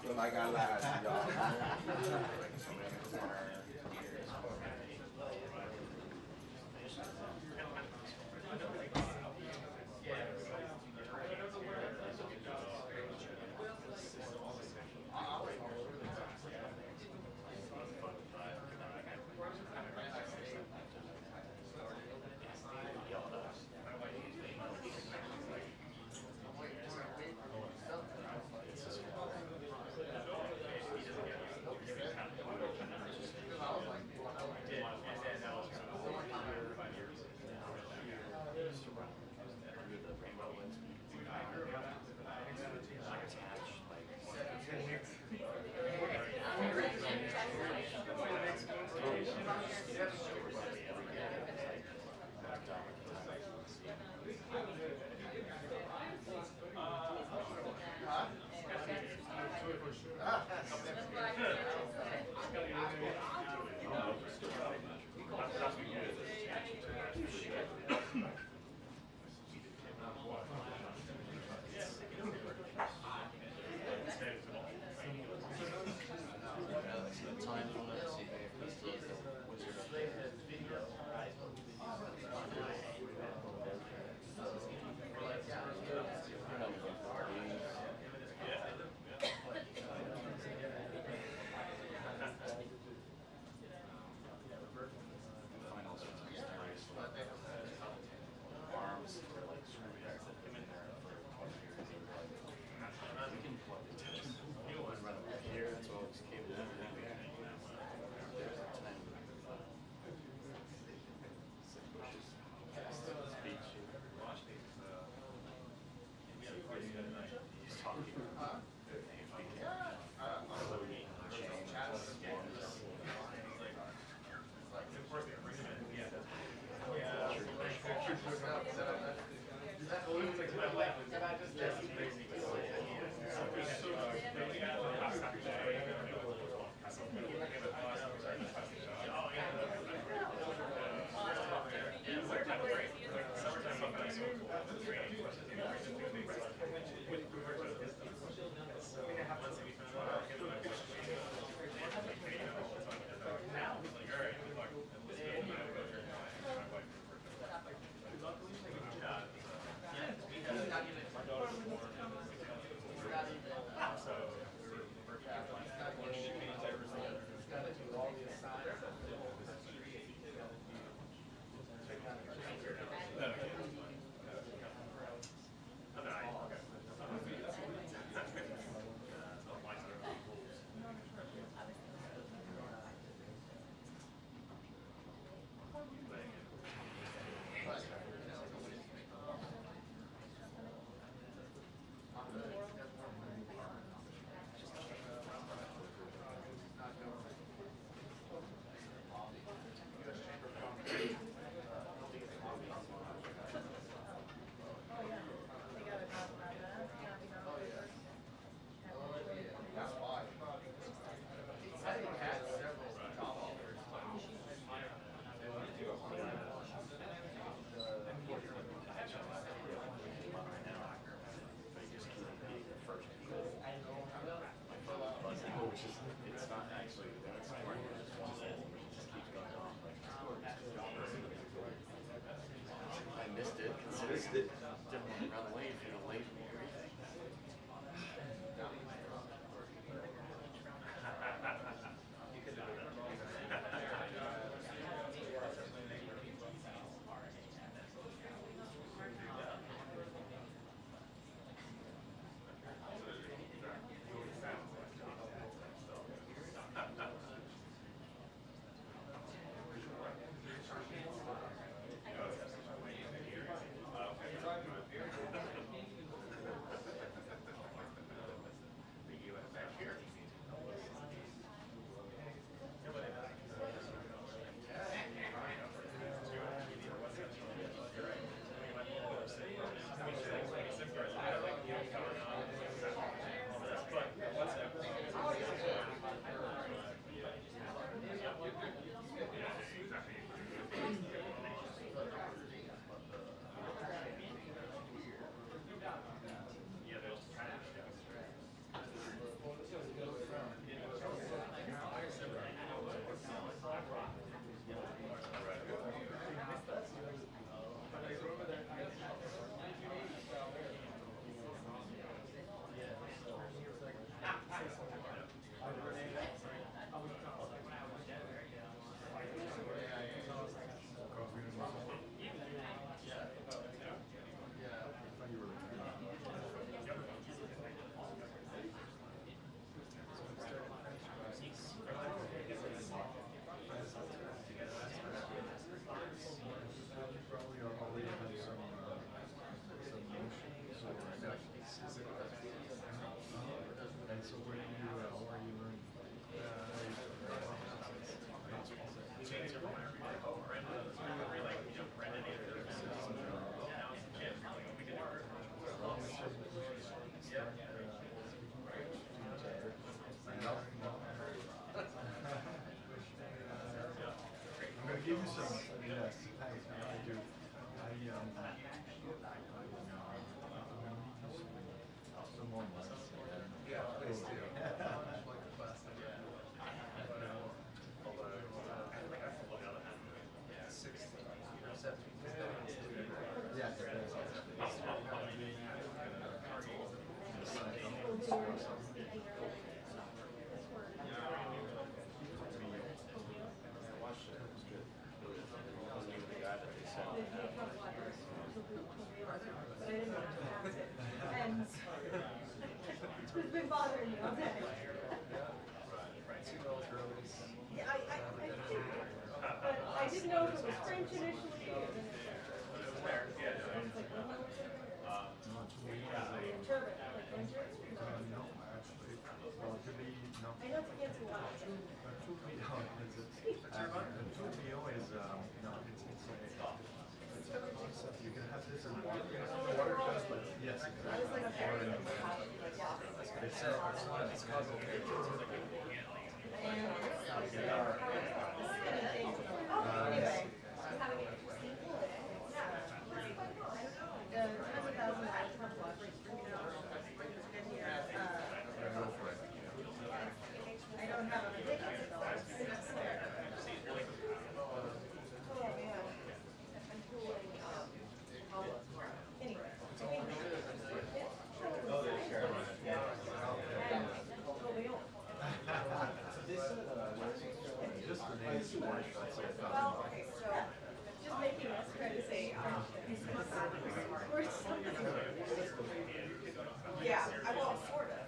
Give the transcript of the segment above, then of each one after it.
feel like I lied to y'all. you so much. Yes, thanks. I do. Some more months. Yeah, please do. Yeah, And it's been bothering me all day. Yeah, I figured. But I didn't know if it was French initially. And then it's like, well, turbot, like winter. no, actually, well, it could be, no. I know it's against the law. Tubio is, no, you can have this in water. Water does, but Yes, I was like, exactly. it's causal. Anyway, the 100,000 I don't have a ticket though. Oh man. Anyway. Oh, there's Carolina. Just the name. Well, okay, so just making us try to say, or something. Yeah, I will sort of.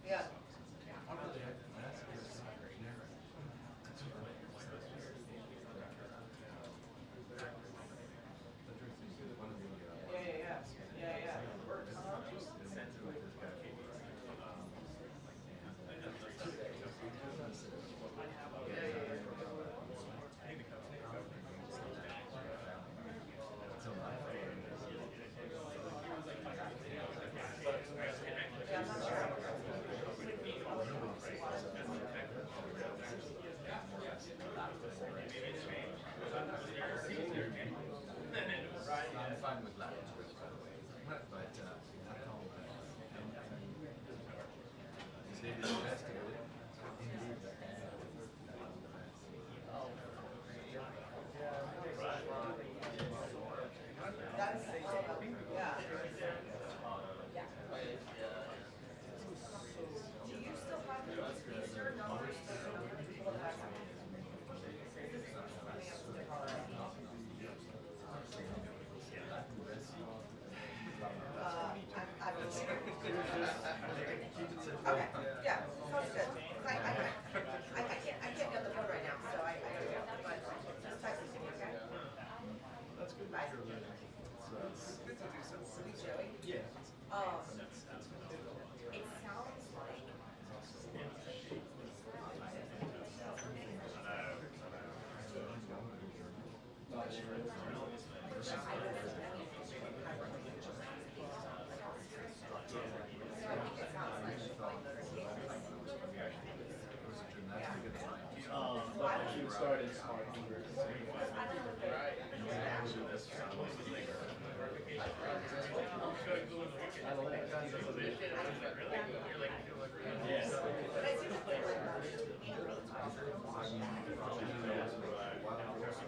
Yeah. I'm fine with that. But not all they investigated. That's, yeah. Do you still have the freezer numbers? I don't know. Okay, yeah, sounds good. I can't get the phone right now, so I but just text it to me, okay? That's good. Bye. It's good to do something. Joey? Yeah. It sounds like. But she started smart.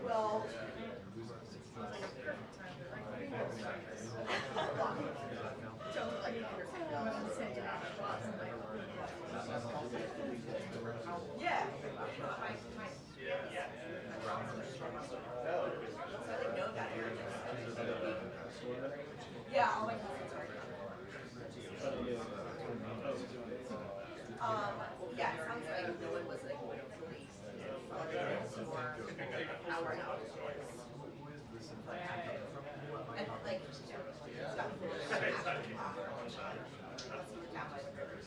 Well, don't like Yeah, all my cousins are. Yeah, it sounds like no one was like released or hour out. And like, stuff down by the river.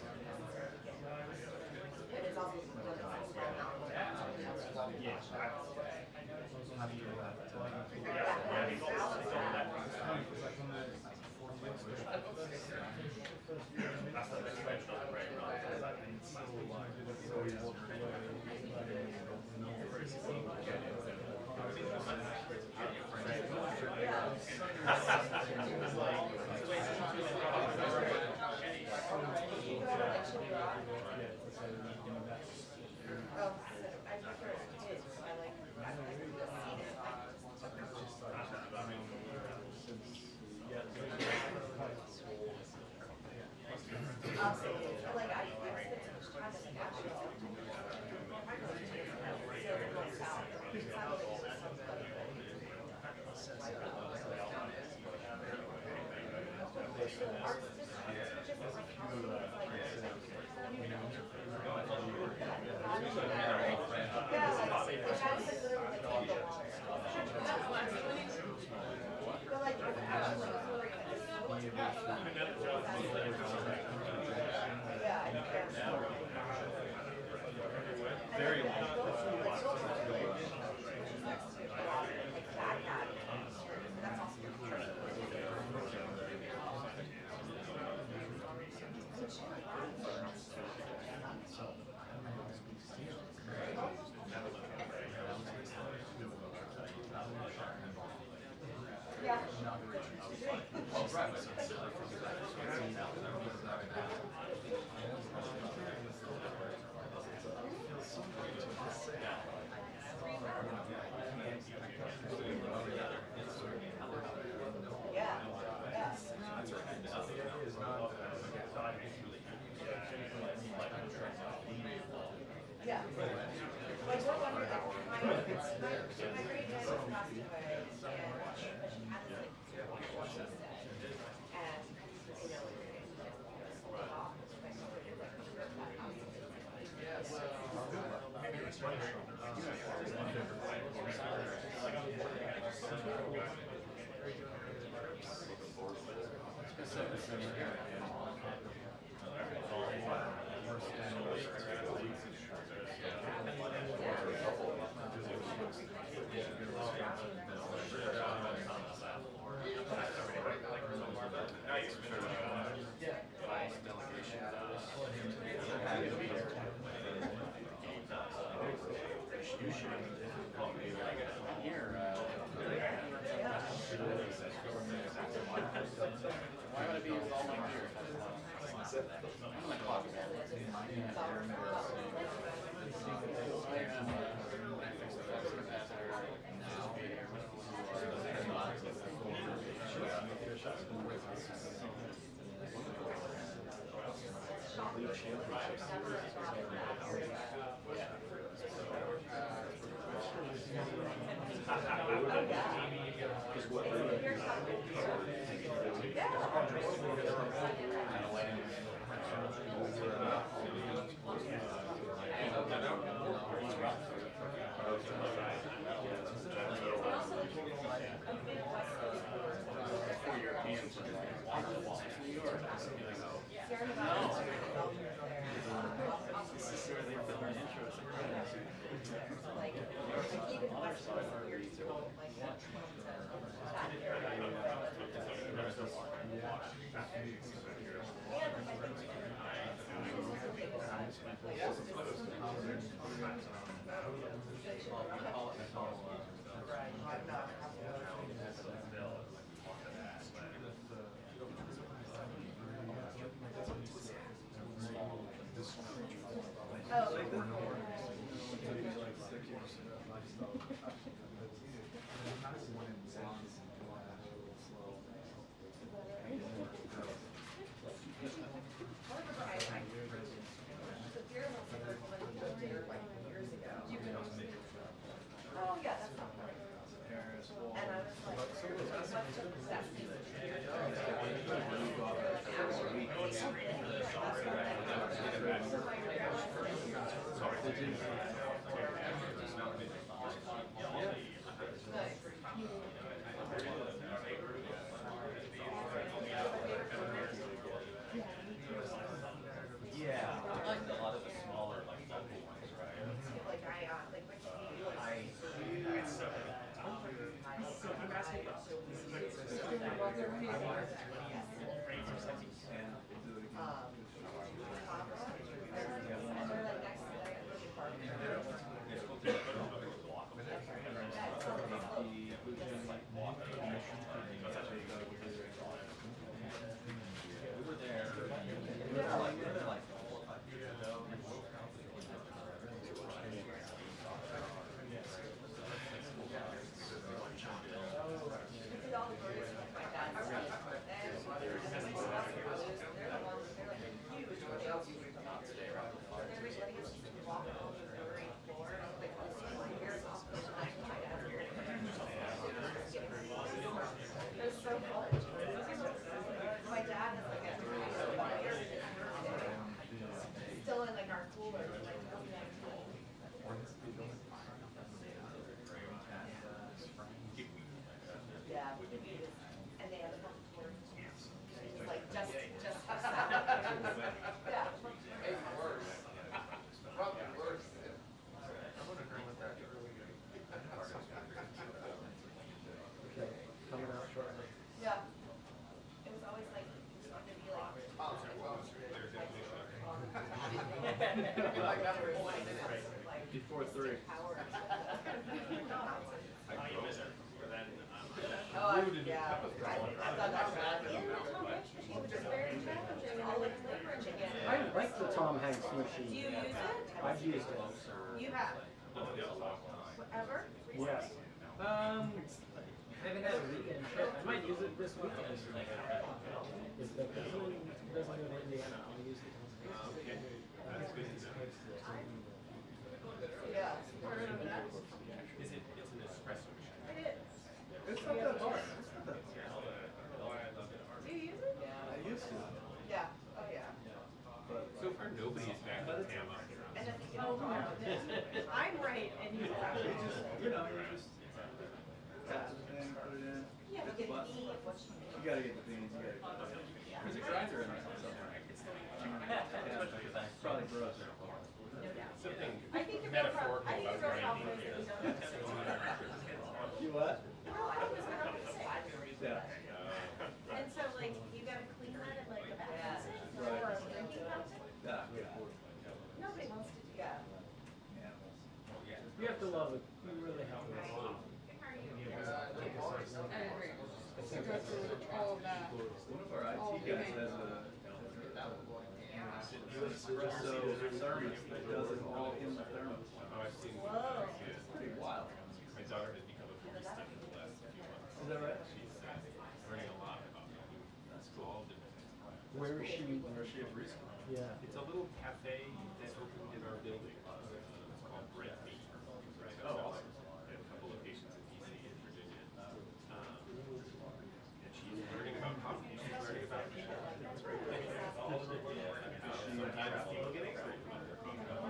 But it's also Yeah, I like a lot of the smaller, like local ones, right? We were there, like 4 or 5 years ago. Coming out shortly. Yeah. It was always like, it's going to be like, Before 3. oh, yeah. I thought that was bad. It was just very challenging. All the leverage again. I like the Tom Hanks machine. Do you use it? I've used it. You have? Ever? Yes. I haven't had a weekend trip. I might use it this weekend. If the person doesn't go to Indiana, I'll use it. Yeah. Heard of that? It's an espresso machine. It is. It's not that hard. Do you use it? Yeah. I used to. Yeah. Oh, yeah. So far, nobody is back in Tampa. And then, I'm right and he's left. You just, you just tap the thing, put it in. Yeah, hit but the get button. the of what you You gotta get the beans, you gotta get the beans. There's a grinder in there somewhere. Yeah, probably gross. No doubt. Something I think you're metaphorical I think about you're real grinding confident that you don't have to say it. You what? No, I think it's what I'm gonna say. Yeah. And so like, you gotta clean that at like a bathroom sink Right. or a drinking fountain? Yeah. Nobody wants to do that. You have to love it. You really have to. To go through all of that. One of our IT guys has an espresso thermos that does it all in the thermos. Oh, I've seen Whoa. It's pretty wild. my daughter has become a barista in the last few months. Is that right? She's learning a lot about That's all cool. different types of coffee. Where is she? Where is she a barista? Yeah. It's a little cafe that opened in our building. It's called Bread Meat. Right? Oh, awesome. They have a couple locations in DC and Virginia. And she's learning about coffee. She's learning about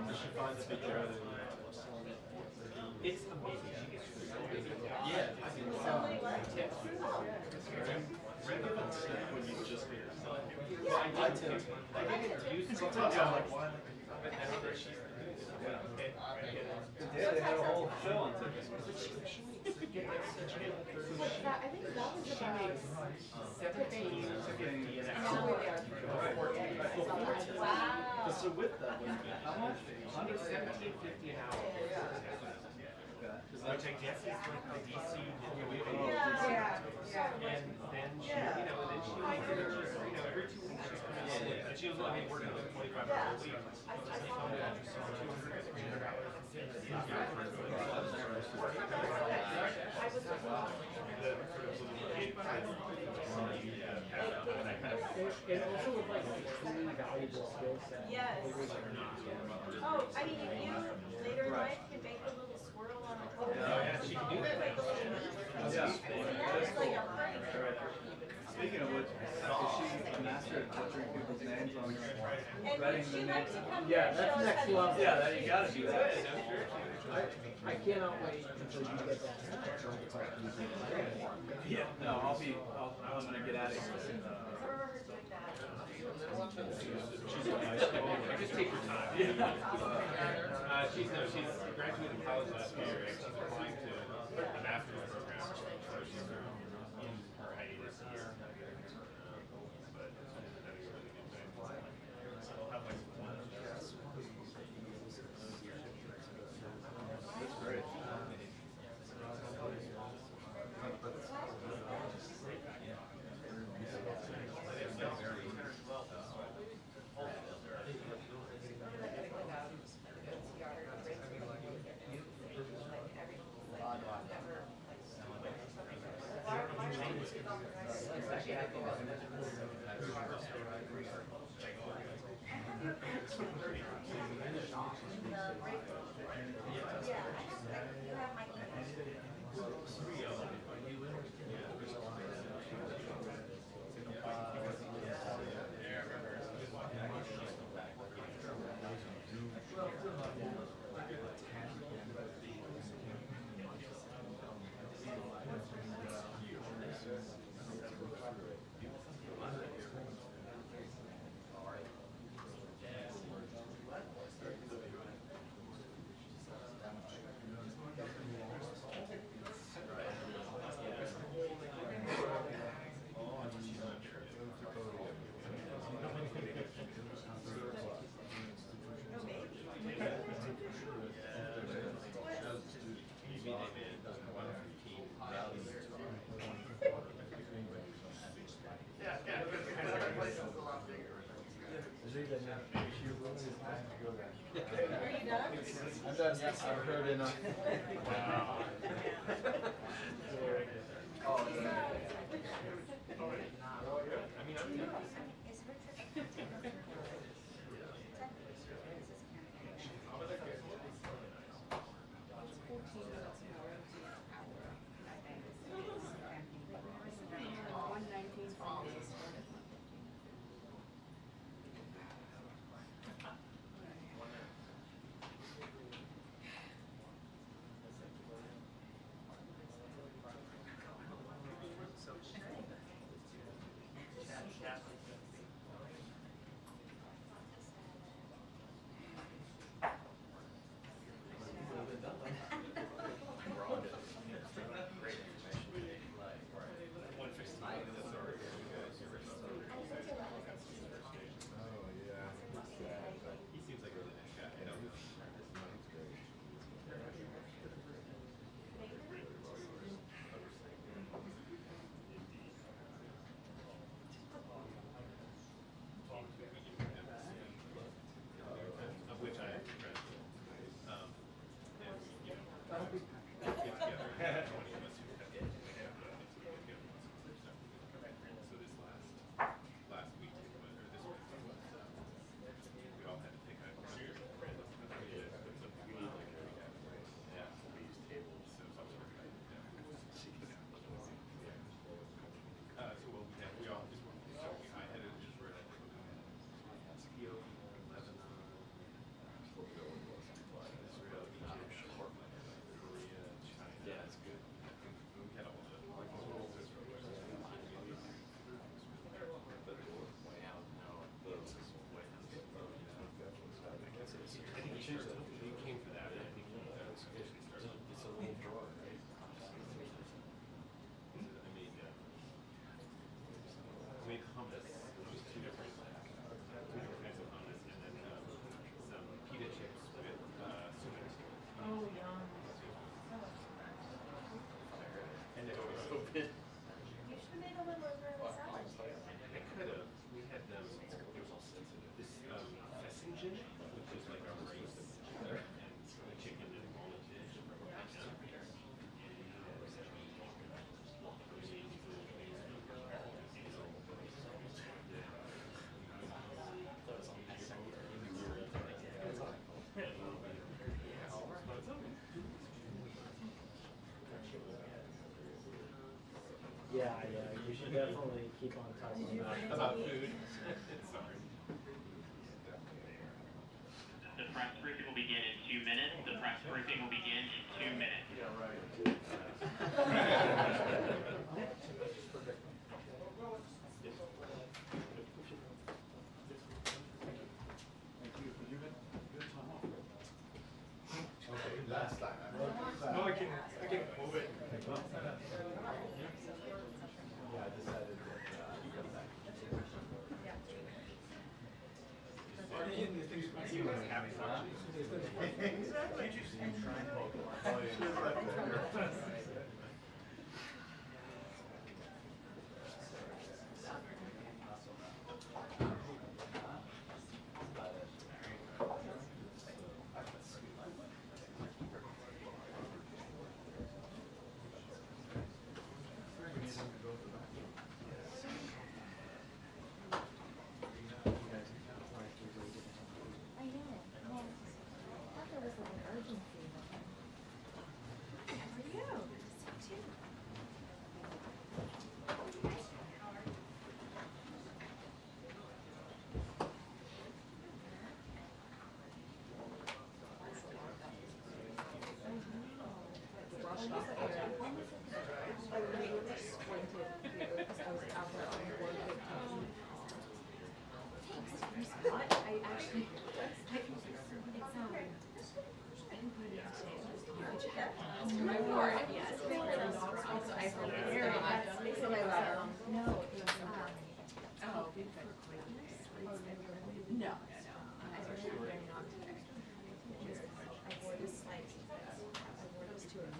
Does she find the picture of it's amazing. She gets so busy. Yeah. I think Somebody like, when you just get yourself. yeah. I tend to. Sometimes I'm like, why? Yeah, they had a whole show on TV. I think that was about 17.50 an Now hour. we're there. Wow. So with that, how much? 17.50 an hour. Which I guess is like the DC minimum wage. Yeah. And then she, and then she was every 2 weeks she's coming in. And she was only working like 25 hours a week. It also was like a truly valuable skill set. Yes. Oh, I mean, you later in life can make a little swirl on a coat. Oh, yeah, she can do that. And that's like a perfect. Speaking of which, is she a master at butchering people's names on And writing the she'd like to names? come Yeah, here and that's show us next how to level. use Yeah, it. that you gotta do that. I cannot wait until you get that. Yeah, no, I'm gonna get out of here. I remember her doing that. I just take your time. She's graduated college last year and she's applying to the master's program. So she's in her hiatus year. But that'd be a really good thing. So I'll have like That's great. I'm done, yes, I've heard enough. Wow. Yeah, you should definitely keep on talking About food. Sorry. The press briefing will begin in 2 minutes. The press briefing will begin in 2 minutes. Yeah, right. Last time. No, I can move it. Yeah, I decided that, You must have fun. I know. Well, I thought there was like an urgency. How are you? Too. I actually, I wore it, yes. So I hope it's not. No, it's oh, no. I really wear it on today. I wore this like, I wore this to a meeting.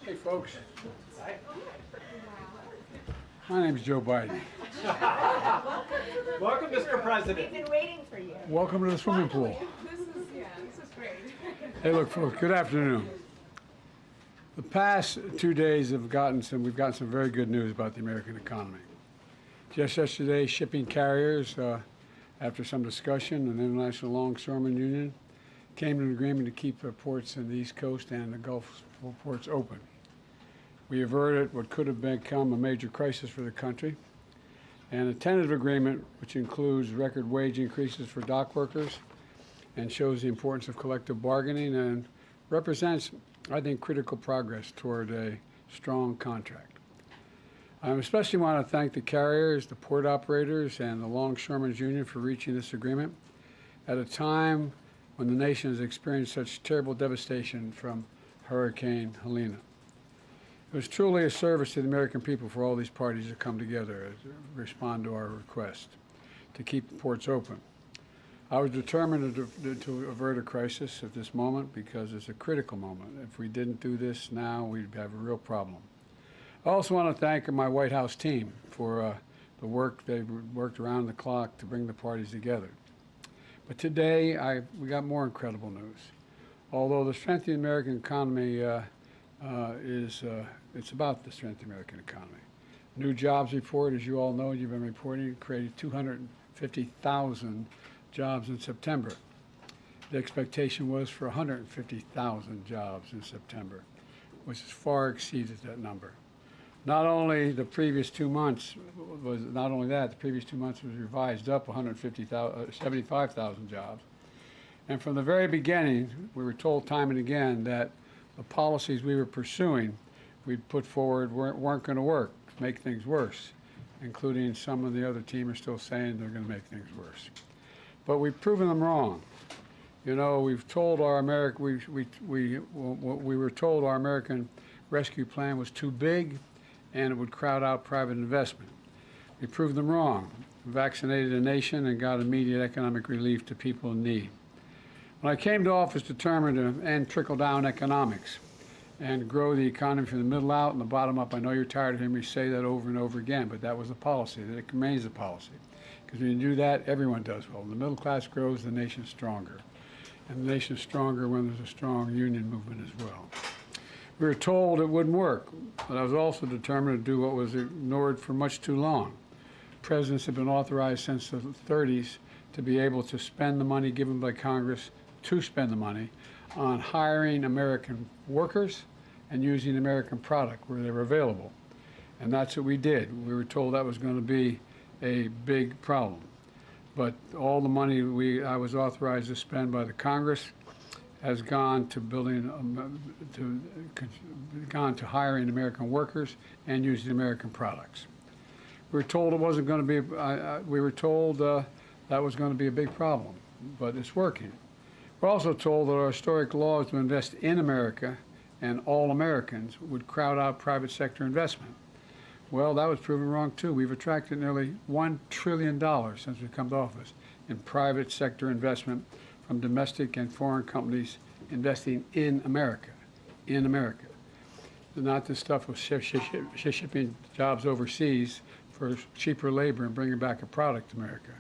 Hey folks, my name's Joe Biden. Welcome, Mr. President. We've been waiting for you. Welcome to the swimming pool. This is great. Hey look folks, good afternoon. The past 2 days we've gotten some very good news about the American economy. Just yesterday, shipping carriers, after some discussion, an International Longshoremen Union came to an agreement to keep ports in the East Coast and the Gulf ports open. We averted what could have become a major crisis for the country, and a tentative agreement which includes record wage increases for dock workers and shows the importance of collective bargaining and represents, I think, critical progress toward a strong contract. I especially want to thank the carriers, the port operators, and the Longshoremen's Union for reaching this agreement at a time when the nation has experienced such terrible devastation from Hurricane Helene. It was truly a service to the American people for all these parties to come together to respond to our request to keep the ports open. I was determined to avert a crisis at this moment because it's a critical moment. If we didn't do this now, we'd have a real problem. I also want to thank my White House team for the work. They've worked around the clock to bring the parties together. But today, we got more incredible news. Although the strength of the American economy it's about the strength of the American economy. New jobs report, as you all know, you've been reporting, created 250,000 jobs in September. The expectation was for 150,000 jobs in September, which has far exceeded that number. Not only the previous 2 months was the previous 2 months was revised up 75,000 jobs. And from the very beginning, we were told time and again that the policies we were pursuing, we'd put forward weren't going to work, make things worse, including some of the other team are still saying they're going to make things worse. But we've proven them wrong. You know, we've told our we were told our American rescue plan was too big and it would crowd out private investment. We proved them wrong, vaccinated a nation and got immediate economic relief to people in need. When I came to office determined to end trickle-down economics and grow the economy from the middle out and the bottom up. I know you're tired of hearing me say that over and over again, but that was the policy, that it remains the policy. Because when you do that, everyone does well. When the middle class grows, the nation's stronger. And the nation's stronger when there's a strong union movement as well. We were told it wouldn't work, but I was also determined to do what was ignored for much too long. Presidents have been authorized since the 30s to be able to spend the money given by Congress to spend the money on hiring American workers and using American product where they were available. And that's what we did. We were told that was going to be a big problem. But all the money I was authorized to spend by the Congress has gone to hiring American workers and using American products. We were told it wasn't going to be. We were told that was going to be a big problem, but it's working. We're also told that our historic laws to invest in America and all Americans would crowd out private sector investment. Well, that was proven wrong too. We've attracted nearly $1 trillion since we've come to office in private sector investment from domestic and foreign companies investing in America, Not this stuff of shipping jobs overseas for cheaper labor and bringing back a product to America.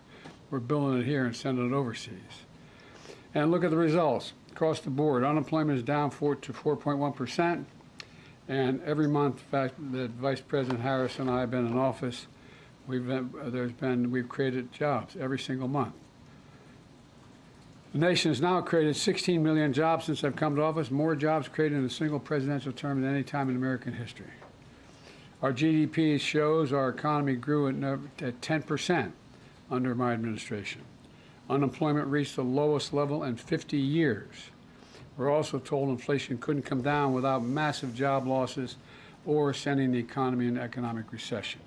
We're building it here and sending it overseas. And look at the results. Across the board, unemployment is down to 4.1%. And every month, in fact, that Vice President Harris and I have been in office, we've created jobs every single month. The nation has now created 16 million jobs since I've come to office, more jobs created in a single presidential term than any time in American history. Our GDP shows our economy grew at 10% under my administration. Unemployment reached the lowest level in 50 years. We're also told inflation couldn't come down without massive job losses or sending the economy into economic recession.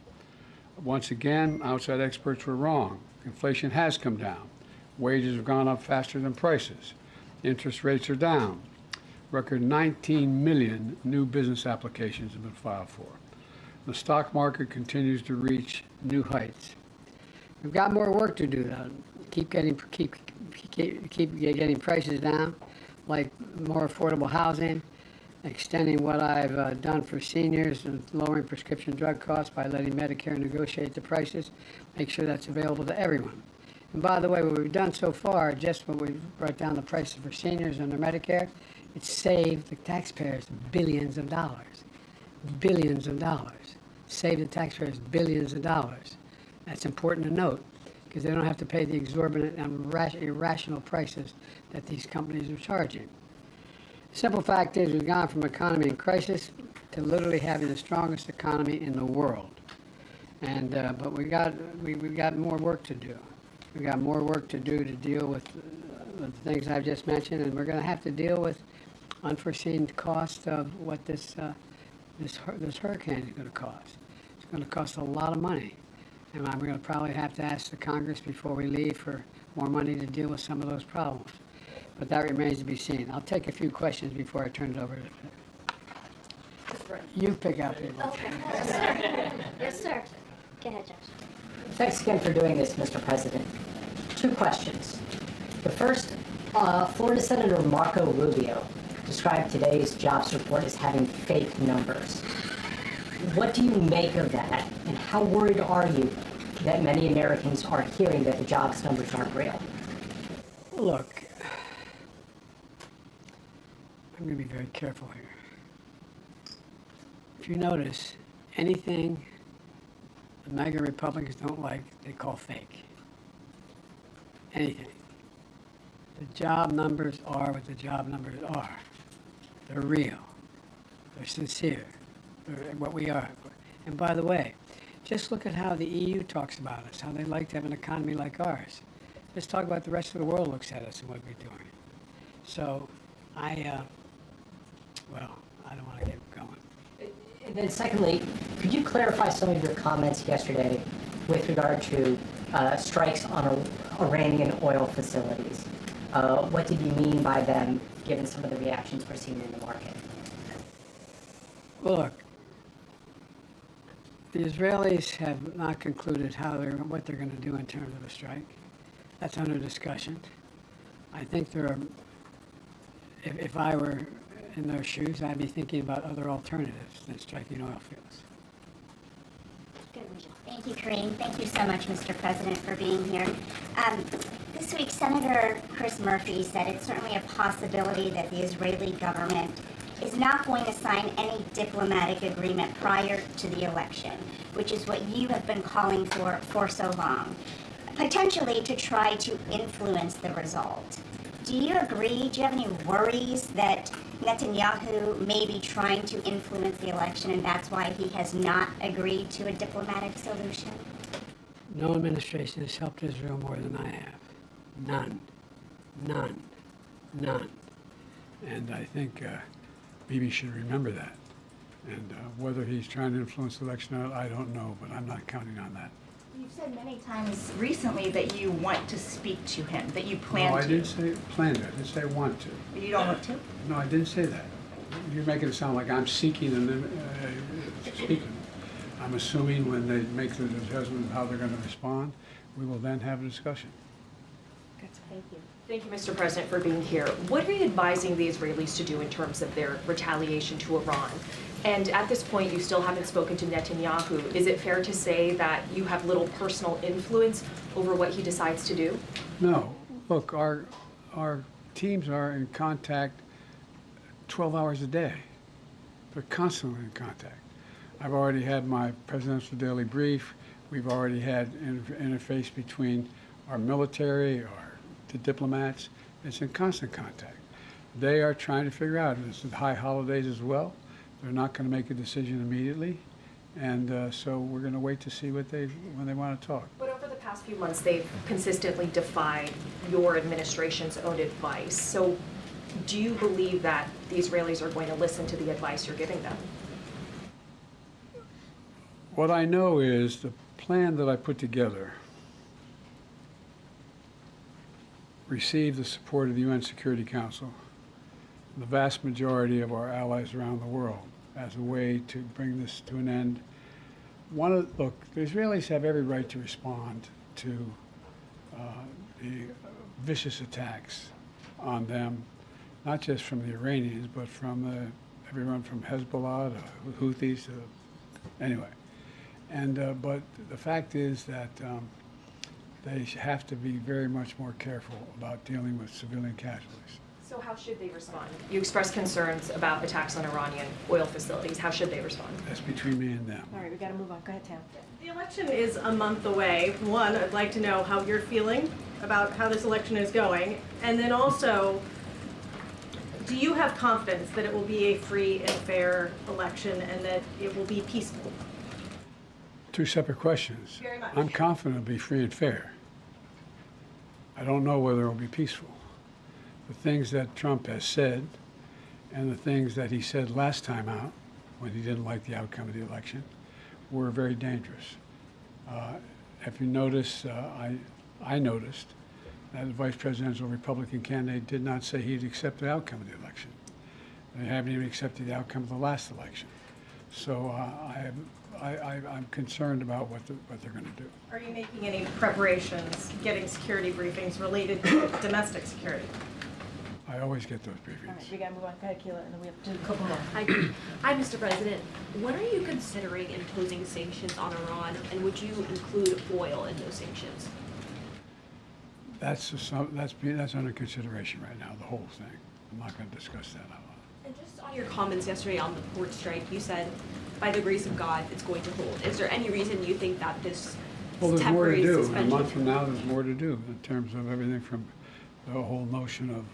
Once again, outside experts were wrong. Inflation has come down. Wages have gone up faster than prices. Interest rates are down. Record 19 million new business applications have been filed for. The stock market continues to reach new heights. We've got more work to do, though. Keep getting prices down, like more affordable housing, extending what I've done for seniors and lowering prescription drug costs by letting Medicare negotiate the prices, make sure that's available to everyone. And by the way, what we've done so far, just when we brought down the prices for seniors under Medicare, it saved the taxpayers billions of dollars. Billions of dollars. Saved the taxpayers billions of dollars. That's important to note, because they don't have to pay the exorbitant and irrational prices that these companies are charging. The simple fact is we've gone from economy in crisis to literally having the strongest economy in the world. And but we've got more work to do. We've got more work to do to deal with the things I've just mentioned, and we're going to have to deal with unforeseen cost of what this hurricane is going to cost. It's going to cost a lot of money. And I'm going to probably have to ask the Congress before we leave for more money to deal with some of those problems. But that remains to be seen. I'll take a few questions before I turn it over to you. Pick out people. Okay. Yes, sir. Go ahead, Josh. Thanks again for doing this, Mr. President. 2 questions. The first, Florida Senator Marco Rubio described today's jobs report as having fake numbers. What do you make of that, and how worried are you that many Americans are hearing that the jobs numbers aren't real? Look, I'm going to be very careful here. If you notice, anything the MAGA Republicans don't like, they call fake. Anything. The job numbers are what the job numbers are. They're real. They're sincere. They're what we are. And by the way, just look at how the EU talks about us, how they like to have an economy like ours. Just talk about the rest of the world looks at us and what we're doing. So I don't want to get going. And then secondly, could you clarify some of your comments yesterday with regard to strikes on Iranian oil facilities? What did you mean by them, given some of the reactions we're seeing in the market? Well, look, the Israelis have not concluded what they're going to do in terms of a strike. That's under discussion. I think if I were in their shoes, I'd be thinking about other alternatives than striking oil fields. Good. Thank you, Karine. Thank you so much, Mr. President, for being here. This week, Senator Chris Murphy said it's certainly a possibility that the Israeli government is not going to sign any diplomatic agreement prior to the election, which is what you have been calling for so long, potentially to try to influence the result. Do you agree? Do you have any worries that Netanyahu may be trying to influence the election and that's why he has not agreed to a diplomatic solution? No administration has helped Israel more than I have. None. None. None. And I think Bibi should remember that. And whether he's trying to influence the election or not, I don't know, but I'm not counting on that. You've said many times recently that you want to speak to him, that you plan to. No, I didn't say plan to. I didn't say want to. You don't want to? No, I didn't say that. You're making it sound like I'm seeking and then speaking. I'm assuming when they make the assessment of how they're going to respond, we will then have a discussion. Thank you. Thank you, Mr. President, for being here. What are you advising the Israelis to do in terms of their retaliation to Iran? And at this point, you still haven't spoken to Netanyahu. Is it fair to say that you have little personal influence over what he decides to do? No. Look, our teams are in contact 12 hours a day. They're constantly in contact. I've already had my presidential daily brief. We've already had interface between our military, the diplomats. It's in constant contact. They are trying to figure out, and it's the high holidays as well. They're not going to make a decision immediately, and so we're going to wait to see when they want to talk. But over the past few months, they've consistently defied your administration's own advice. So do you believe that the Israelis are going to listen to the advice you're giving them? What I know is the plan that I put together received the support of the UN Security Council, the vast majority of our allies around the world, as a way to bring this to an end. Look, the Israelis have every right to respond to the vicious attacks on them, not just from the Iranians, but from everyone from Hezbollah to Houthis to anyway. And but the fact is that they have to be very much more careful about dealing with civilian casualties. So how should they respond? You expressed concerns about attacks on Iranian oil facilities. How should they respond? That's between me and them. All right, we got to move on. Go ahead, Tam. The election is a month away. One, I'd like to know how you're feeling about how this election is going. And then also, do you have confidence that it will be a free and fair election and that it will be peaceful? Two separate questions. Very much. I'm confident it'll be free and fair. I don't know whether it'll be peaceful. The things that Trump has said and the things that he said last time out when he didn't like the outcome of the election were very dangerous. If you notice, I noticed that the vice presidential Republican candidate did not say he'd accept the outcome of the election. They haven't even accepted the outcome of the last election. So I'm concerned about what they're going to do. Are you making any preparations, getting security briefings related to domestic security? I always get those briefings. All right, we got to move on. Go ahead, Keila, and then we have to do a couple more. Hi, Mr. President. When are you considering imposing sanctions on Iran, and would you include oil in those sanctions? That's under consideration right now, the whole thing. I'm not going to discuss that out loud. And just on your comments yesterday on the port strike, you said, by the grace of God, it's going to hold. Is there any reason you think that this Well, there's more to temporary do. suspension? A month from now, there's more to do in terms of everything from the whole notion of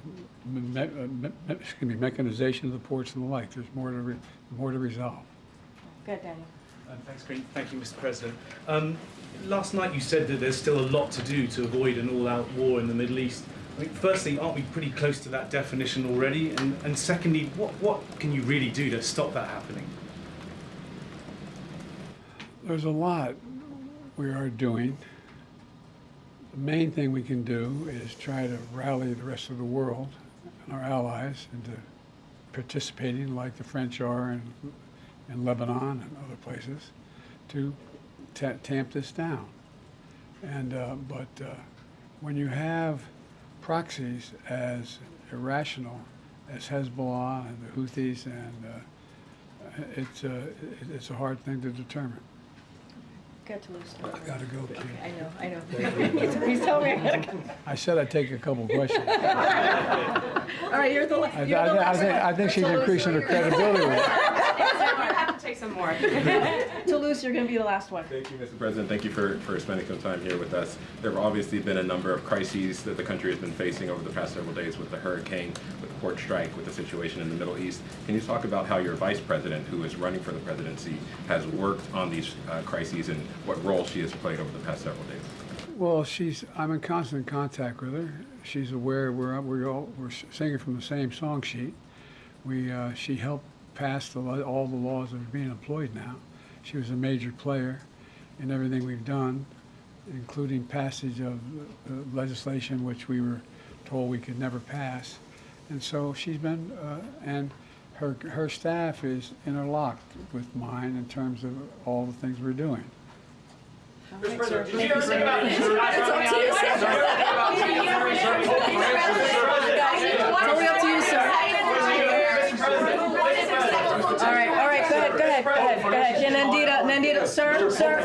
mechanization of the ports and the like. There's more to resolve. Go ahead, Daniel. Thanks, Karine. Thank you, Mr. President. Last night you said that there's still a lot to do to avoid an all-out war in the Middle East. I mean, firstly, aren't we pretty close to that definition already? And secondly, what can you really do to stop that happening? There's a lot we are doing. The main thing we can do is try to rally the rest of the world and our allies into participating like the French are in Lebanon and other places to tamp this down. And but when you have proxies as irrational as Hezbollah and the Houthis, and it's a hard thing to determine. Got to lose. I gotta go, kid. I know. He's telling me I gotta go. I said I'd take a couple questions. All right, you're the last. I think she's increasing her credibility with it. You have to take some more. Toulouse, you're going to be the last one. Thank you, Mr. President. Thank you for spending some time here with us. There have obviously been a number of crises that the country has been facing over the past several days with the hurricane, with the port strike, with the situation in the Middle East. Can you talk about how your vice president, who is running for the presidency, has worked on these crises and what role she has played over the past several days? Well, I'm in constant contact with her. She's aware we're singing from the same song sheet. She helped pass all the laws that are being employed now. She was a major player in everything we've done, including passage of legislation which we were told we could never pass. And so she's been, and her staff is interlocked with mine in terms of all the things we're doing. Mr. President, did you ever think about It's up to you, sir. All right, go ahead. Nandita, sir, no, sir.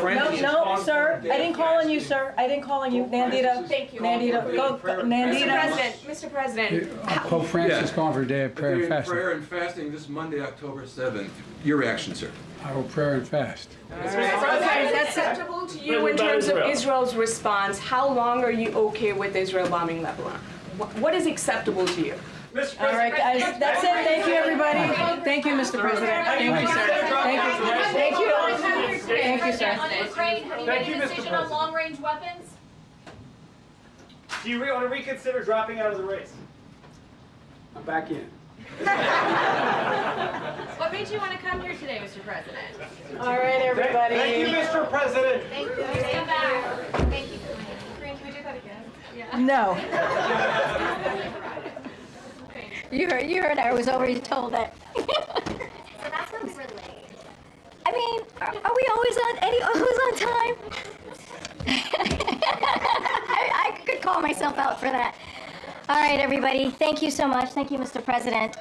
I didn't call on you, sir. Nandita. Thank you. Nandita, go, Nandita. Mr. President. Pope Francis calling for a day of prayer and fasting. Prayer and fasting this Monday, October 7th. Your reaction, sir? I will pray and fast. Okay, that's acceptable to you in terms of Israel's response. How long are you okay with Israel bombing Lebanon? What is acceptable to you? All right, guys, that's it. Thank you, everybody. Thank you, Mr. President. Thank you, sir. Thank you, sir. On Ukraine, have you made a decision on long-range weapons? Do you want to reconsider dropping out of the race? I'm back in. What made you want to come here today, Mr. President? All right, everybody. Thank you, Mr. President. Thank you. Please come back. Thank you. Karine, can we do that again? Yeah. No. You heard I was already told that. So that's what was relayed. I mean, are we always on time? I could call myself out for that. All right, everybody. Thank you so much. Thank you, Mr. President.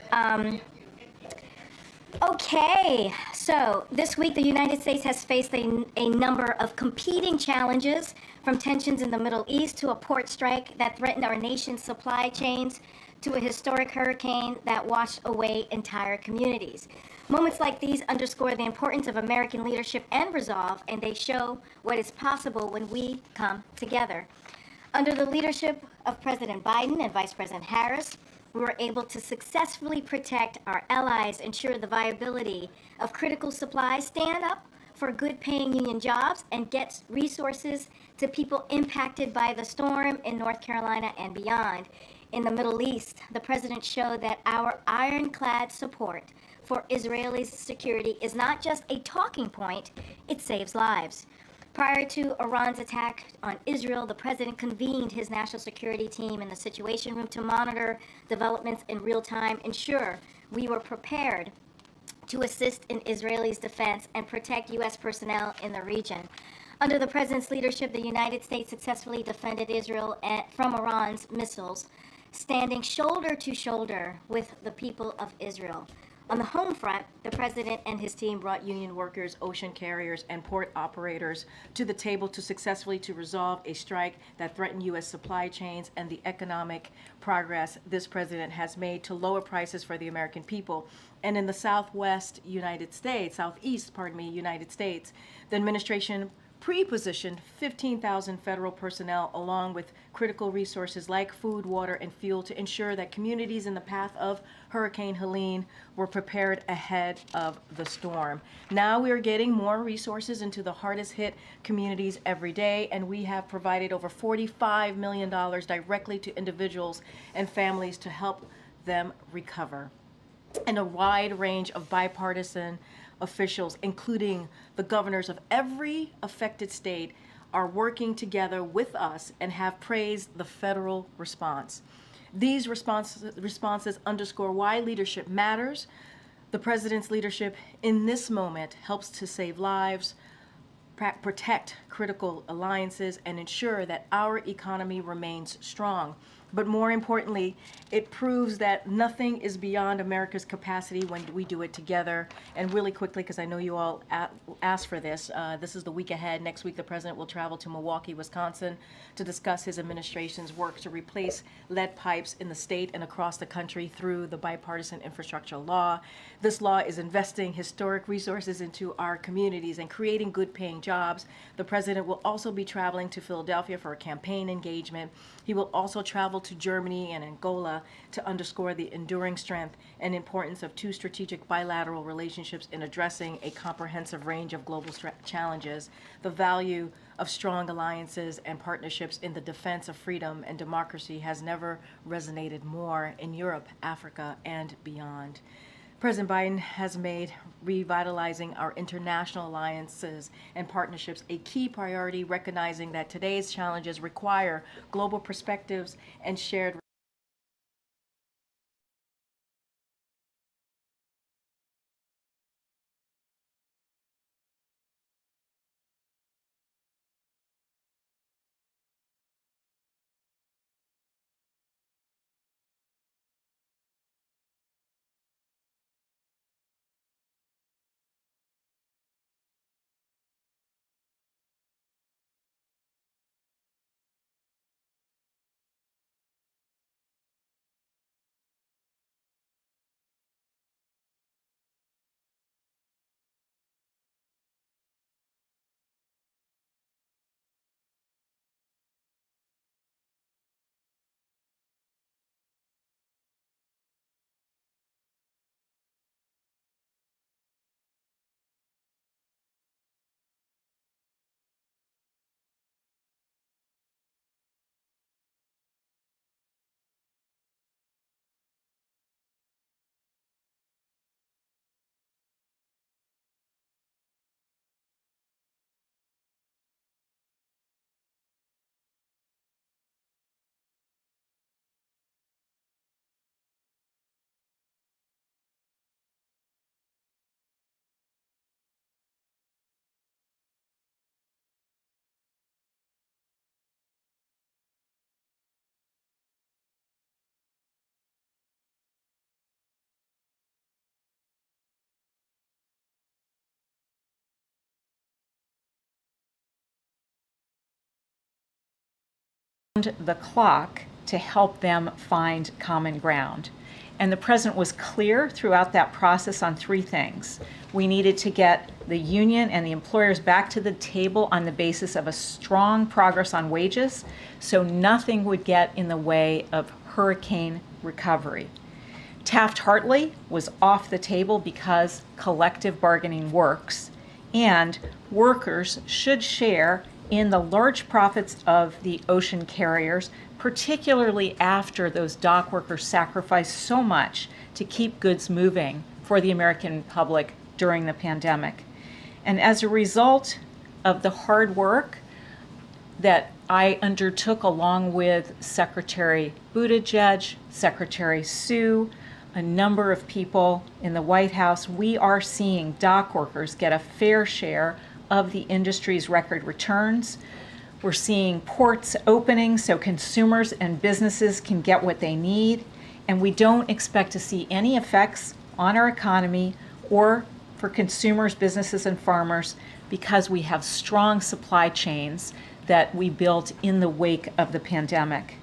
Okay, so this week the United States has faced a number of competing challenges, from tensions in the Middle East to a port strike that threatened our nation's supply chains, to a historic hurricane that washed away entire communities. Moments like these underscore the importance of American leadership and resolve, and they show what is possible when we come together. Under the leadership of President Biden and Vice President Harris, we were able to successfully protect our allies, ensure the viability of critical supplies, stand up for good-paying union jobs, and get resources to people impacted by the storm in North Carolina and beyond. In the Middle East, the president showed that our ironclad support for Israelis' security is not just a talking point, it saves lives. Prior to Iran's attack on Israel, the president convened his national security team in the Situation Room to monitor developments in real time, ensure we were prepared to assist in Israelis' defense and protect U.S. personnel in the region. Under the president's leadership, the United States successfully defended Israel from Iran's missiles, standing shoulder to shoulder with the people of Israel. On the home front, the president and his team brought Union workers, ocean carriers, and port operators to the table to successfully resolve a strike that threatened U.S. supply chains and the economic progress this president has made to lower prices for the American people. And in the southeast United States, the administration pre-positioned 15,000 federal personnel along with critical resources like food, water, and fuel to ensure that communities in the path of Hurricane Helene were prepared ahead of the storm. Now we are getting more resources into the hardest hit communities every day, and we have provided over $45 million directly to individuals and families to help them recover. And a wide range of bipartisan officials, including the governors of every affected state, are working together with us and have praised the federal response. These responses underscore why leadership matters. The president's leadership in this moment helps to save lives, protect critical alliances, and ensure that our economy remains strong. But more importantly, it proves that nothing is beyond America's capacity when we do it together. And really quickly, because I know you all asked for this, this is the week ahead. Next week, the president will travel to Milwaukee, Wisconsin to discuss his administration's work to replace lead pipes in the state and across the country through the bipartisan infrastructure law. This law is investing historic resources into our communities and creating good-paying jobs. The president will also be traveling to Philadelphia for a campaign engagement. He will also travel to Germany and Angola to underscore the enduring strength and importance of two strategic bilateral relationships in addressing a comprehensive range of global challenges. The value of strong alliances and partnerships in the defense of freedom and democracy has never resonated more in Europe, Africa, and beyond. President Biden has made revitalizing our international alliances and partnerships a key priority, recognizing that today's challenges require global perspectives and shared the clock to help them find common ground. And the president was clear throughout that process on three things. We needed to get the union and the employers back to the table on the basis of a strong progress on wages, so nothing would get in the way of hurricane recovery. Taft-Hartley was off the table because collective bargaining works, and workers should share in the large profits of the ocean carriers, particularly after those dock workers sacrificed so much to keep goods moving for the American public during the pandemic. And as a result of the hard work that I undertook along with Secretary Buttigieg, Secretary Sue, a number of people in the White House, we are seeing dock workers get a fair share of the industry's record returns. We're seeing ports opening so consumers and businesses can get what they need, and we don't expect to see any effects on our economy or for consumers, businesses, and farmers because we have strong supply chains that we built in the wake of the pandemic.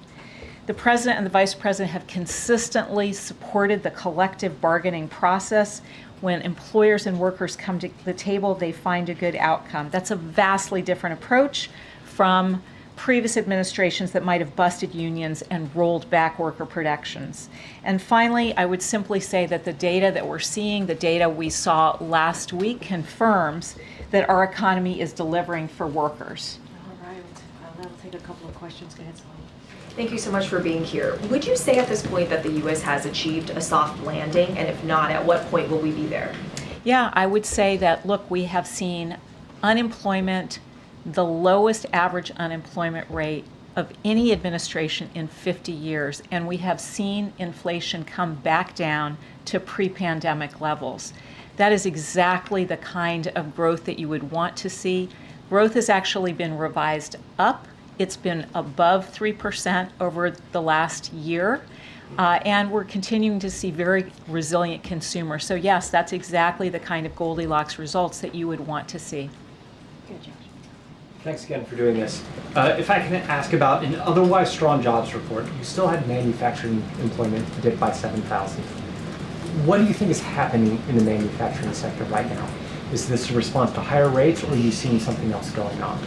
The president and the vice president have consistently supported the collective bargaining process. When employers and workers come to the table, they find a good outcome. That's a vastly different approach from previous administrations that might have busted unions and rolled back worker protections. And finally, I would simply say that the data that we're seeing, the data we saw last week, confirms that our economy is delivering for workers. All right, that'll take a couple of questions. Go ahead, Sally. Thank you so much for being here. Would you say at this point that the U.S. has achieved a soft landing? And if not, at what point will we be there? Yeah, I would say that, look, we have seen unemployment, the lowest average unemployment rate of any administration in 50 years, and we have seen inflation come back down to pre-pandemic levels. That is exactly the kind of growth that you would want to see. Growth has actually been revised up It's been above 3% over the last year. And we're continuing to see very resilient consumers. So yes, that's exactly the kind of Goldilocks results that you would want to see. Good, Josh. Thanks again for doing this. If I can ask about an otherwise strong jobs report, you still had manufacturing employment dip by 7,000. What do you think is happening in the manufacturing sector right now? Is this a response to higher rates, or are you seeing something else going on?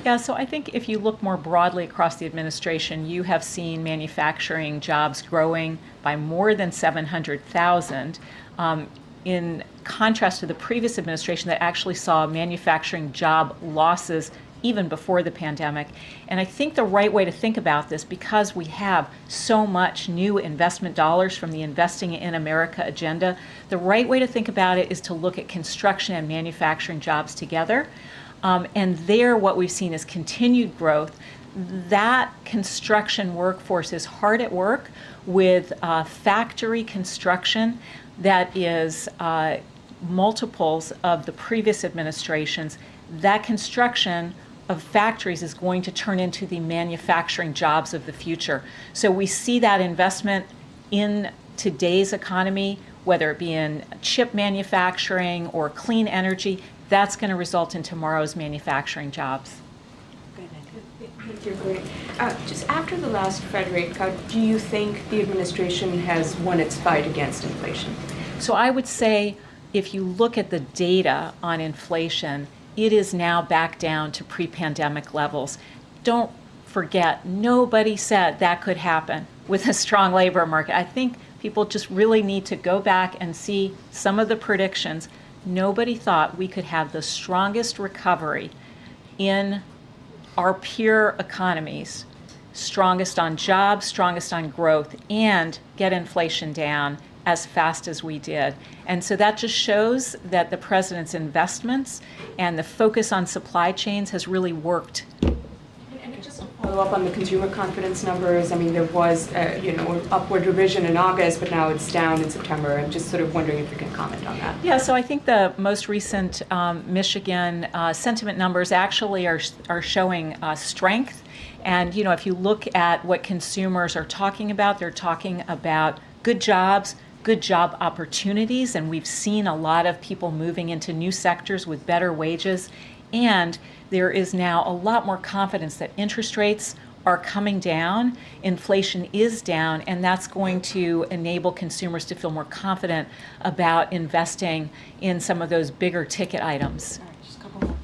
Yeah, so I think if you look more broadly across the administration, you have seen manufacturing jobs growing by more than 700,000. In contrast to the previous administration that actually saw manufacturing job losses even before the pandemic. And I think the right way to think about this, because we have so much new investment dollars from the Investing in America agenda, the right way to think about it is to look at construction and manufacturing jobs together. And there, what we've seen is continued growth. That construction workforce is hard at work with factory construction that is multiples of the previous administrations. That construction of factories is going to turn into the manufacturing jobs of the future. So we see that investment in today's economy, whether it be in chip manufacturing or clean energy, that's going to result in tomorrow's manufacturing jobs. Thank you, Karine. Just after the last Fed rate cut, do you think the administration has won its fight against inflation? So I would say if you look at the data on inflation, it is now back down to pre-pandemic levels. Don't forget, nobody said that could happen with a strong labor market. I think people just really need to go back and see some of the predictions. Nobody thought we could have the strongest recovery in our peer economies, strongest on jobs, strongest on growth, and get inflation down as fast as we did. And so that just shows that the president's investments and the focus on supply chains has really worked. And just to follow up on the consumer confidence numbers, I mean, there was upward revision in August, but now it's down in September. I'm just sort of wondering if you can comment on that. Yeah, so I think the most recent Michigan sentiment numbers actually are showing strength. And, if you look at what consumers are talking about, they're talking about good jobs, good job opportunities, and we've seen a lot of people moving into new sectors with better wages. And there is now a lot more confidence that interest rates are coming down, inflation is down, and that's going to enable consumers to feel more confident about investing in some of those bigger ticket items. All right, just a couple more.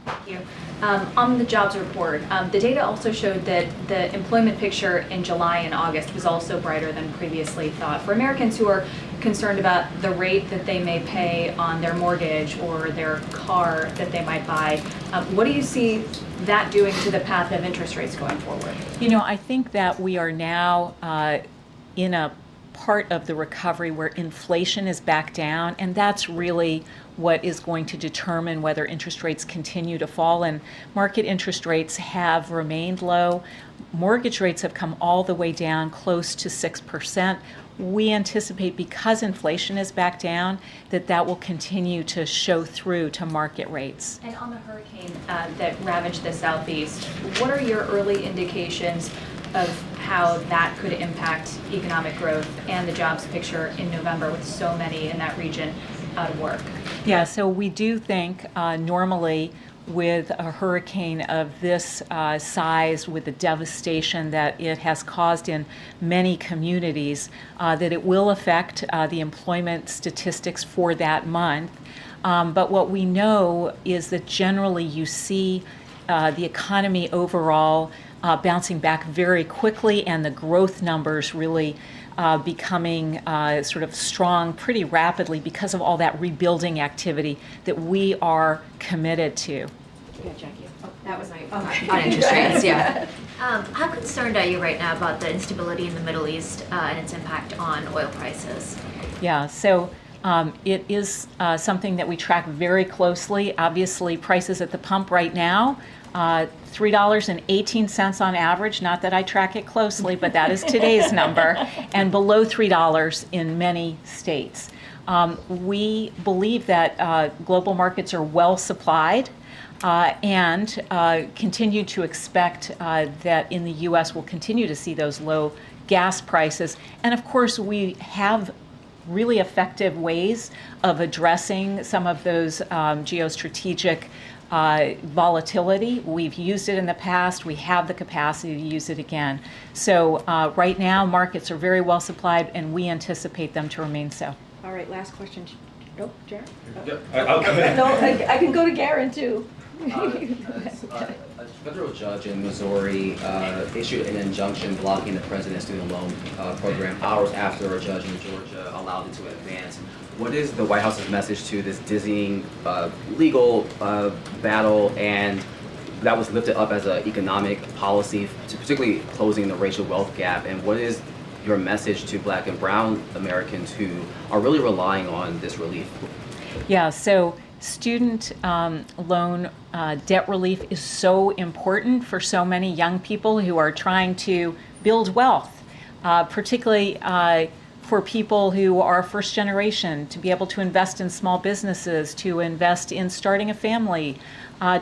Thank you. On the jobs report, the data also showed that the employment picture in July and August was also brighter than previously thought. For Americans who are concerned about the rate that they may pay on their mortgage or their car that they might buy, what do you see that doing to the path of interest rates going forward? I think that we are now in a part of the recovery where inflation is back down, and that's really what is going to determine whether interest rates continue to fall. And market interest rates have remained low. Mortgage rates have come all the way down close to 6%. We anticipate, because inflation is back down, that will continue to show through to market rates. And on the hurricane that ravaged the Southeast, what are your early indications of how that could impact economic growth and the jobs picture in November with so many in that region out of work? Yeah, so we do think normally with a hurricane of this size, with the devastation that it has caused in many communities, that it will affect the employment statistics for that month. But what we know is that generally you see the economy overall bouncing back very quickly, and the growth numbers really becoming sort of strong pretty rapidly because of all that rebuilding activity that we are committed to. Yeah, Jackie. Oh, that was my on interest rates, yeah. How concerned are you right now about the instability in the Middle East and its impact on oil prices? Yeah, so it is something that we track very closely. Obviously, prices at the pump right now, $3.18 on average, not that I track it closely, but that is today's number, and below $3 in many states. We believe that global markets are well supplied, and continue to expect that in the U.S. we'll continue to see those low gas prices. And of course, we have really effective ways of addressing some of those geostrategic volatility. We've used it in the past. We have the capacity to use it again. So right now, markets are very well supplied, and we anticipate them to remain so. All right, last question. Oh, Jared? Yep. No, I can go to Garen too. A federal judge in Missouri issued an injunction blocking the president's student loan program hours after a judge in Georgia allowed it to advance. What is the White House's message to this dizzying legal battle, and that was lifted up as an economic policy, to particularly closing the racial wealth gap? And what is your message to Black and Brown Americans who are really relying on this relief? Yeah, so student loan debt relief is so important for so many young people who are trying to build wealth, particularly for people who are first generation, to be able to invest in small businesses, to invest in starting a family,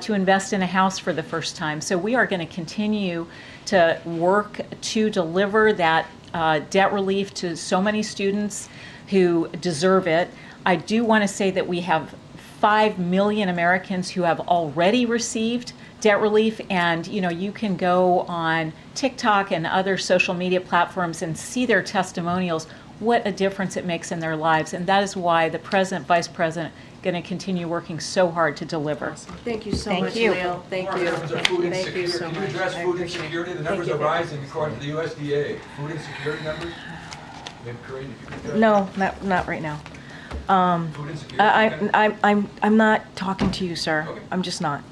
to invest in a house for the first time. So we are going to continue to work to deliver that debt relief to so many students who deserve it. I do want to say that we have 5 million Americans who have already received debt relief, and you can go on TikTok and other social media platforms and see their testimonials, what a difference it makes in their lives. And that is why the president, vice president, going to continue working so hard to deliver. Thank you so Thank much, you. Leo. Thank you. Thank you so Can you much. address I food appreciate it. insecurity? The Thank numbers you. are rising according to the USDA. Food insecurity numbers? Maybe Karine, if you could address No, that. not right now. Food insecurity? I'm not talking to you, sir. I'm just not.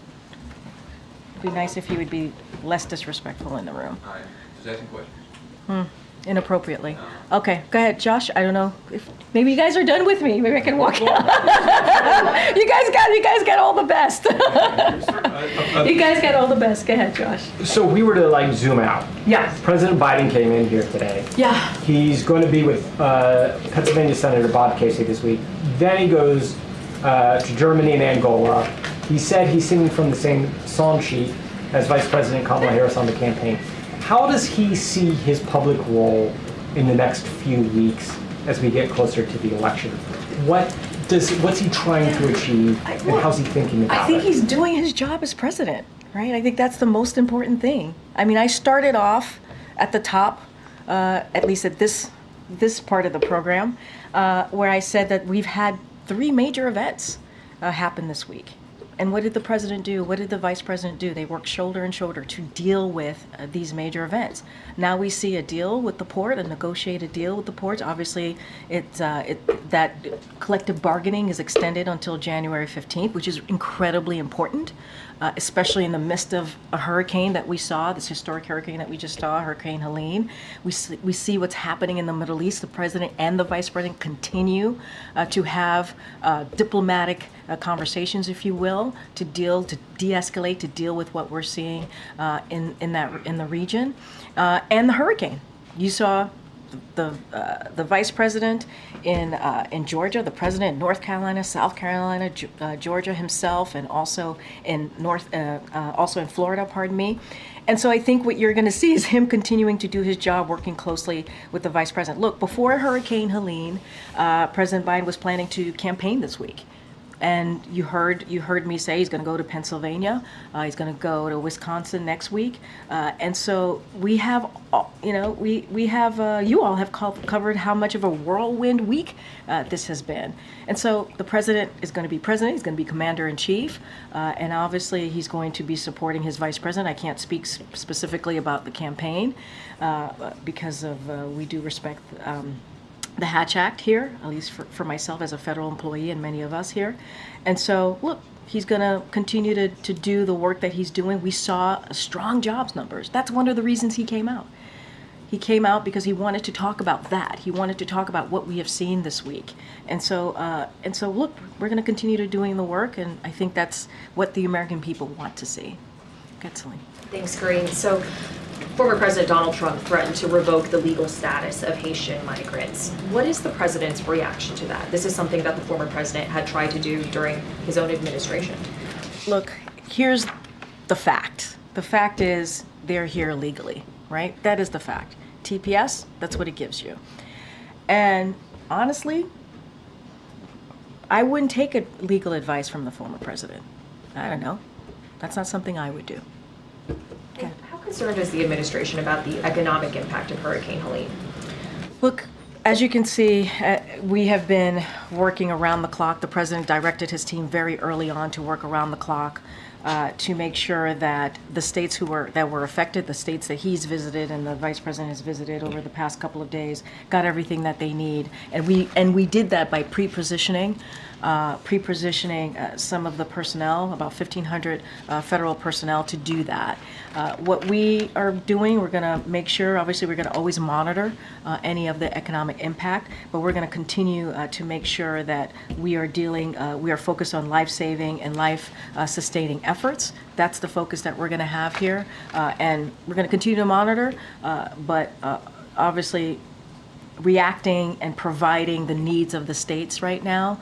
It'd be nice if you would be less disrespectful in the room. All right, just asking questions. Inappropriately. Okay, go ahead, Josh. I don't know if maybe you guys are done with me. Maybe I can walk out. You guys got all the best. You guys got all the best. Go ahead, Josh. So if we were to zoom out. Yeah. President Biden came in here today. Yeah. He's going to be with Pennsylvania Senator Bob Casey this week. Then he goes to Germany and Angola. He said he's singing from the same song sheet as Vice President Kamala Harris on the campaign. How does he see his public role in the next few weeks as we get closer to the election? What's he trying to achieve, and how's he thinking about it? I think he's doing his job as president, right? I think that's the most important thing. I mean, I started off at the top, at least at this part of the program, where I said that we've had 3 major events happen this week. And what did the president do? What did the vice president do? They worked shoulder and shoulder to deal with these major events. Now we see a deal with the port, a negotiated deal with the ports. Obviously, that collective bargaining is extended until January 15th, which is incredibly important, especially in the midst of a hurricane that we saw, this historic hurricane that we just saw, Hurricane Helene. We see what's happening in the Middle East. The president and the vice president continue to have diplomatic conversations, if you will, to de-escalate, to deal with what we're seeing in the region, and the hurricane. You saw the vice president in Georgia, the president in North Carolina, South Carolina, Georgia himself, and also in Florida. Pardon me. And so I think what you're going to see is him continuing to do his job, working closely with the vice president. Look, before Hurricane Helene, President Biden was planning to campaign this week. And you heard me say he's going to go to Pennsylvania. He's going to go to Wisconsin next week. And so we have, you all have covered how much of a whirlwind week this has been. And so the president is going to be president. He's going to be commander in chief. And obviously he's going to be supporting his vice president. I can't speak specifically about the campaign because of we do respect the Hatch Act here, at least for myself as a federal employee and many of us here. And so, look, he's going to continue to do the work that he's doing. We saw strong jobs numbers. That's one of the reasons he came out. He came out because he wanted to talk about that. He wanted to talk about what we have seen this week. And so look, we're going to continue to doing the work, and I think that's what the American people want to see. Good, Celine. Thanks, Karine. So, former President Donald Trump threatened to revoke the legal status of Haitian migrants. What is the president's reaction to that? This is something that the former president had tried to do during his own administration. Look, here's the fact. The fact is they're here legally, right? That is the fact. TPS, that's what it gives you. And honestly, I wouldn't take legal advice from the former president. I don't know. That's not something I would do. Okay. How concerned is the administration about the economic impact of Hurricane Helene? Look, as you can see, we have been working around the clock. The president directed his team very early on to work around the clock to make sure that the states that were affected, the states that he's visited and the vice president has visited over the past couple of days, got everything that they need. And we did that by pre-positioning some of the personnel, about 1,500 federal personnel to do that. What we are doing, we're going to make sure, obviously we're going to always monitor any of the economic impact, but we're going to continue to make sure that we are focused on life-saving and life-sustaining efforts. That's the focus that we're going to have here, and we're going to continue to monitor, but obviously reacting and providing the needs of the states right now,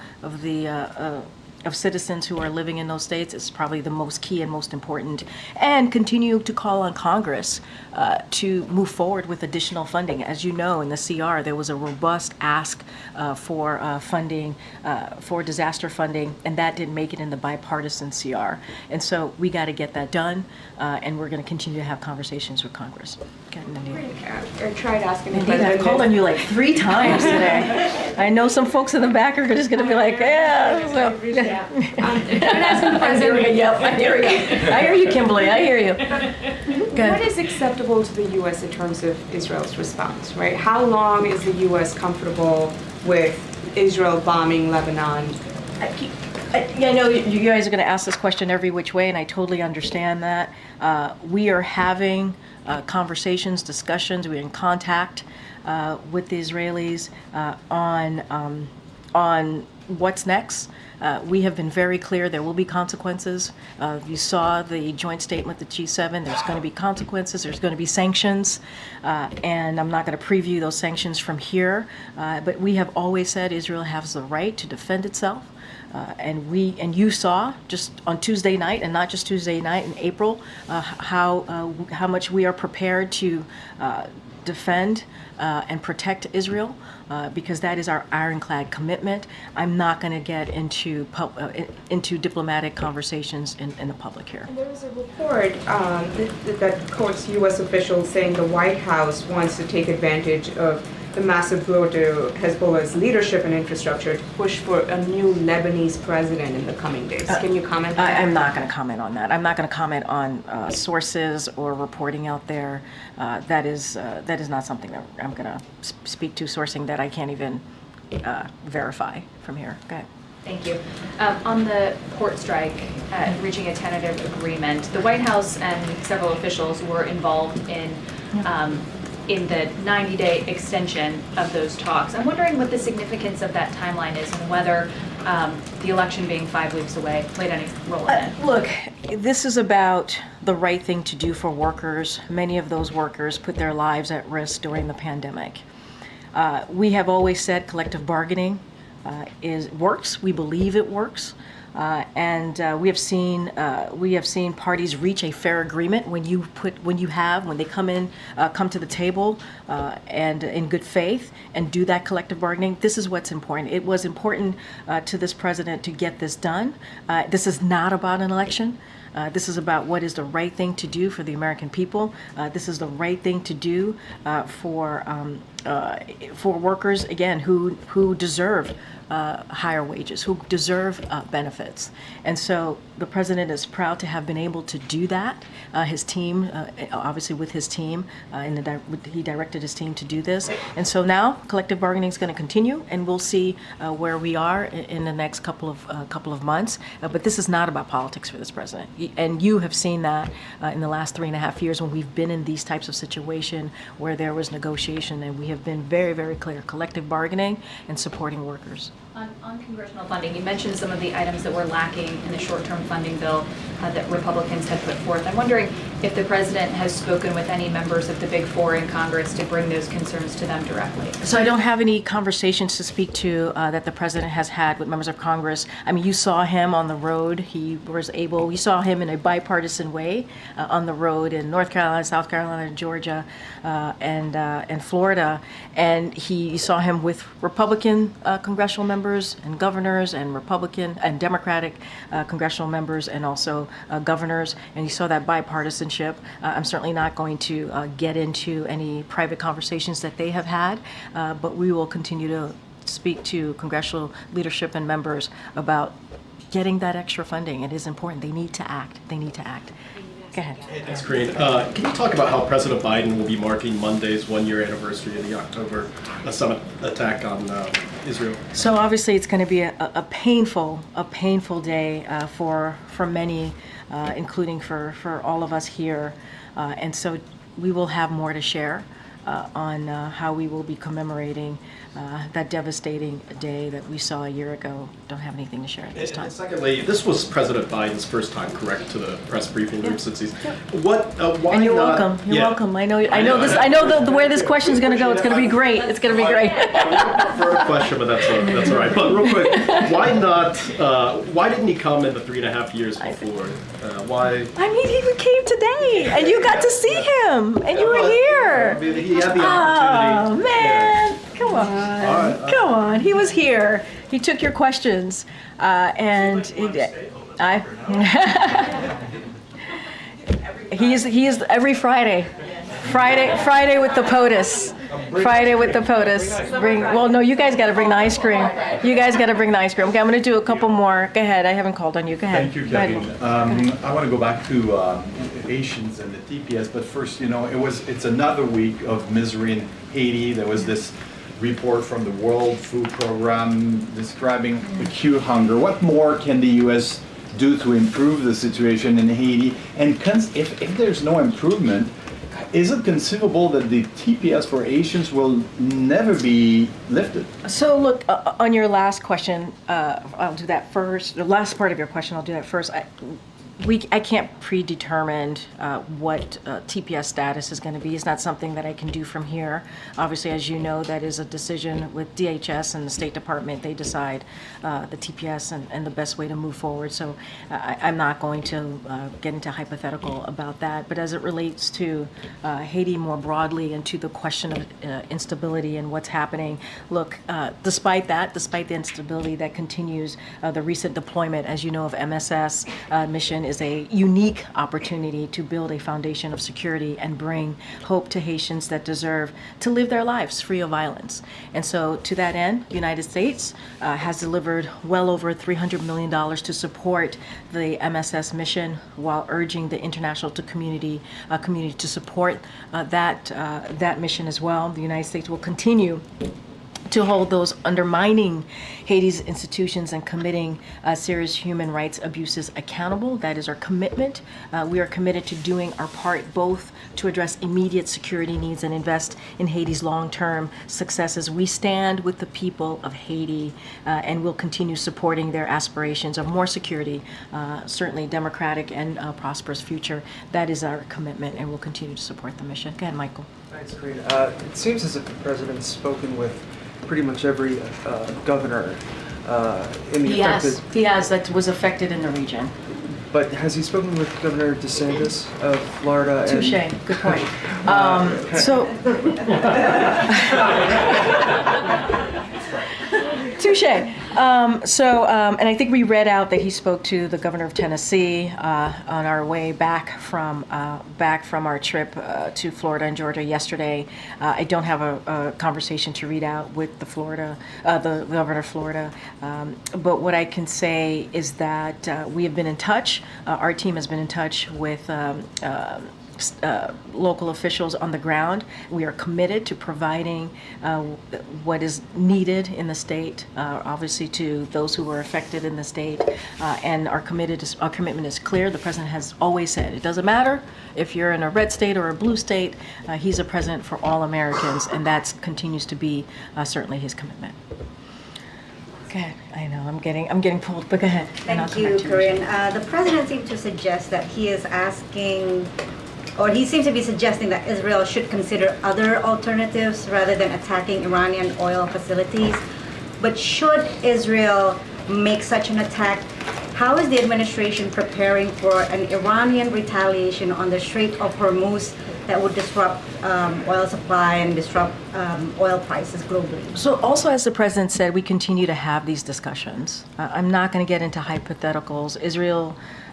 of citizens who are living in those states, is probably the most key and most important, and continue to call on Congress to move forward with additional funding. As you know, in the CR, there was a robust ask for funding, for disaster funding, and that didn't make it in the bipartisan CR. And so we got to get that done, and we're going to continue to have conversations with Congress. Okay, I tried asking the Indeed, I've president. called on you like 3 times today. I know some folks in the back are just going to be like, yeah. So. I hear you, Kimberly. I hear you. What is acceptable to the U.S. in terms of Israel's response, right? How long is the U.S. comfortable with Israel bombing Lebanon? I know you guys are going to ask this question every which way, and I totally understand that. We are having conversations, discussions. We're in contact with the Israelis on what's next. We have been very clear there will be consequences. You saw the joint statement, the G7. There's going to be consequences. There's going to be sanctions. And I'm not going to preview those sanctions from here. But we have always said Israel has the right to defend itself. And you saw just on Tuesday night, and not just Tuesday night, in April, how much we are prepared to defend and protect Israel, because that is our ironclad commitment. I'm not going to get into diplomatic conversations in the public here. And there was a report that quotes U.S. officials saying the White House wants to take advantage of the massive blow to Hezbollah's leadership and infrastructure to push for a new Lebanese president in the coming days. Can you comment on that? I'm not going to comment on that. I'm not going to comment on sources or reporting out there. That is not something that I'm going to speak to, sourcing that I can't even verify from here. Go ahead. Thank you. On the port strike, reaching a tentative agreement, the White House and several officials were involved in the 90-day extension of those talks. I'm wondering what the significance of that timeline is, and whether the election being 5 weeks away played any role in it. Look, this is about the right thing to do for workers. Many of those workers put their lives at risk during the pandemic. We have always said collective bargaining works. We believe it works. And we have seen parties reach a fair agreement when they come to the table and in good faith and do that collective bargaining. This is what's important. It was important to this president to get this done. This is not about an election. This is about what is the right thing to do for the American people. This is the right thing to do for workers, again, who deserve higher wages, who deserve benefits. And so the president is proud to have been able to do that. His team, obviously with his team, he directed his team to do this. And so now collective bargaining is going to continue, and we'll see where we are in the next couple of months. But this is not about politics for this president. And you have seen that in the last 3.5 years when we've been in these types of situations where there was negotiation, and we have been very, very clear: collective bargaining and supporting workers. On congressional funding, you mentioned some of the items that were lacking in the short-term funding bill that Republicans had put forth. I'm wondering if the president has spoken with any members of the Big Four in Congress to bring those concerns to them directly. So I don't have any conversations to speak to that the president has had with members of Congress. I mean, you saw him on the road. We saw him in a bipartisan way on the road in North Carolina, South Carolina, Georgia, and Florida. And you saw him with Republican congressional members and governors and Republican and Democratic congressional members and also governors. And you saw that bipartisanship. I'm certainly not going to get into any private conversations that they have had, but we will continue to speak to congressional leadership and members about getting that extra funding. It is important. They need to act. They need to act. Go ahead. Hey, thanks, Karine. Can you talk about how President Biden will be marking Monday's one-year anniversary of the October summit attack on Israel? So obviously it's going to be a painful day for many, including for all of us here. And so we will have more to share on how we will be commemorating that devastating day that we saw a year ago. Don't have anything to share at this time. And secondly, this was President Biden's first time, correct, to the press briefing room since he's. Why and you're not, welcome. You're welcome. I know this. I know where this question is going to go. It's going to be great. It's going to be great. I prefer a question, but that's all right. But real quick, why not? Why didn't he come in the 3.5 years before? Why? I mean, he came today, and you got to see him, and you were here. I mean, he had the opportunity. Oh man. Come on, come on. He was here. He took your questions, and he is every Friday with the POTUS. Friday with the POTUS. No, you guys got to bring the ice cream. You guys got to bring the ice cream. Okay, I'm going to do a couple more. Go ahead. I haven't called on you. Go ahead. Thank you, Karine. I want to go back to Haitians and the TPS, but first, it's another week of misery in Haiti. There was this report from the World Food Program describing acute hunger. What more can the U.S. do to improve the situation in Haiti? And if there's no improvement, is it conceivable that the TPS for Haitians will never be lifted? So look, on your last question, I'll do that first. The last part of your question, I'll do that first. I can't predetermine what TPS status is going to be. It's not something that I can do from here. Obviously, as you know, that is a decision with DHS and the State Department. They decide the TPS and the best way to move forward. So I'm not going to get into hypothetical about that. But as it relates to Haiti more broadly and to the question of instability and what's happening, look, despite the instability that continues, the recent deployment, as you know, of MSS mission is a unique opportunity to build a foundation of security and bring hope to Haitians that deserve to live their lives free of violence. And so to that end, the United States has delivered well over $300 million to support the MSS mission while urging the international community to support that mission as well. The United States will continue to hold those undermining Haiti's institutions and committing serious human rights abuses accountable. That is our commitment. We are committed to doing our part both to address immediate security needs and invest in Haiti's long-term successes. We stand with the people of Haiti and will continue supporting their aspirations of more security, certainly democratic and prosperous future. That is our commitment, and we'll continue to support the mission. Go ahead, Michael. Thanks, Karine. It seems as if the president's spoken with pretty much every governor in the affected. He has. That was affected in the region. But has he spoken with Governor DeSantis of Florida? Touche. Good point. Touche. And I think we read out that he spoke to the governor of Tennessee on our way back from our trip to Florida and Georgia yesterday. I don't have a conversation to read out with the governor of Florida, but what I can say is that we have been in touch. Our team has been in touch with local officials on the ground. We are committed to providing what is needed in the state, obviously to those who were affected in the state, and our commitment is clear. The president has always said it doesn't matter if you're in a red state or a blue state. He's a president for all Americans, and that continues to be certainly his commitment. Go ahead. I know, I'm getting pulled, but go ahead. and I'll Thank come you, back to Karine. The president seemed to suggest that he is asking, or he seems to be suggesting that Israel should consider other alternatives rather than attacking Iranian oil facilities. But should Israel make such an attack, how is the administration preparing for an Iranian retaliation on the Strait of Hormuz that would disrupt oil supply and disrupt oil prices globally? So also, as the president said, we continue to have these discussions. I'm not going to get into hypotheticals.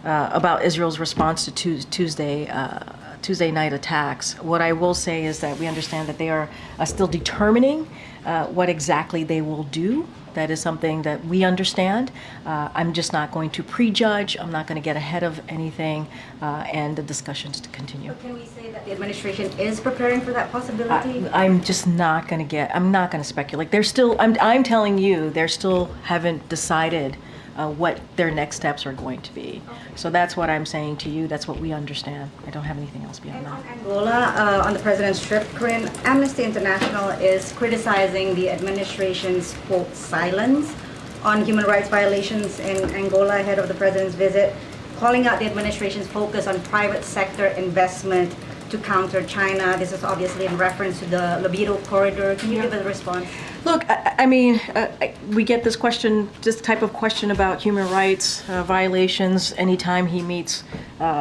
About Israel's response to Tuesday night attacks. What I will say is that we understand that they are still determining what exactly they will do. That is something that we understand. I'm just not going to prejudge. I'm not going to get ahead of anything, and the discussions to continue. But can we say that the administration is preparing for that possibility? I'm just not going to I'm not going to speculate. They're still, I'm telling you, they're still haven't decided what their next steps are going to be. So that's what I'm saying to you. That's what we understand. I don't have anything else beyond that. Angola, on the president's trip, Karine, Amnesty International is criticizing the administration's, quote, silence on human rights violations in Angola ahead of the president's visit, calling out the administration's focus on private sector investment to counter China. This is obviously in reference to the Libido corridor. Can you give a response? Look, I mean, we get this type of question about human rights violations anytime he meets,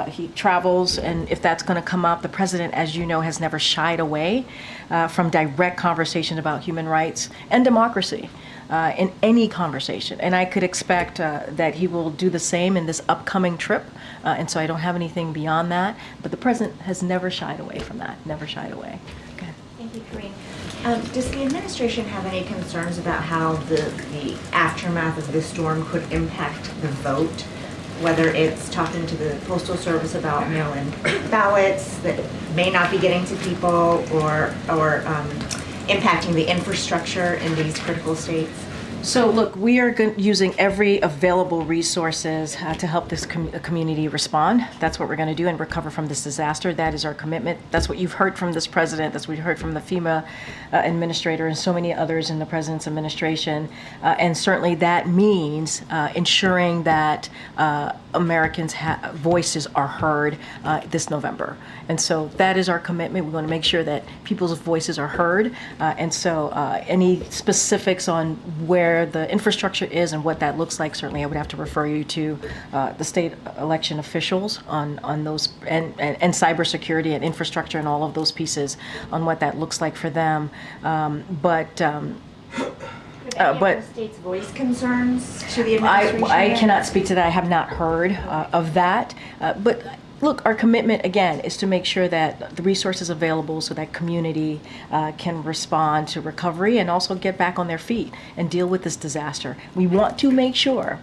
he travels, and if that's going to come up, the president, as you know, has never shied away from direct conversation about human rights and democracy in any conversation. And I could expect that he will do the same in this upcoming trip, and so I don't have anything beyond that, but the president has never shied away from that, never shied away. Okay. Thank you, Karine. Does the administration have any concerns about how the aftermath of this storm could impact the vote? Whether it's talking to the Postal Service about mail-in ballots that may not be getting to people, or impacting the infrastructure in these critical states? So look, we are using every available resources to help this community respond. That's what we're going to do and recover from this disaster. That is our commitment. That's what you've heard from this president. That's what you heard from the FEMA administrator and so many others in the president's administration. And certainly that means ensuring that Americans' voices are heard this November. And so that is our commitment. We want to make sure that people's voices are heard. And so any specifics on where the infrastructure is and what that looks like, certainly I would have to refer you to the state election officials on those, and cybersecurity and infrastructure and all of those pieces on what that looks like for them. But states voice concerns to the administration? I cannot speak to that. I have not heard of that. But look, our commitment, again, is to make sure that the resources available so that community can respond to recovery and also get back on their feet and deal with this disaster. We want to make sure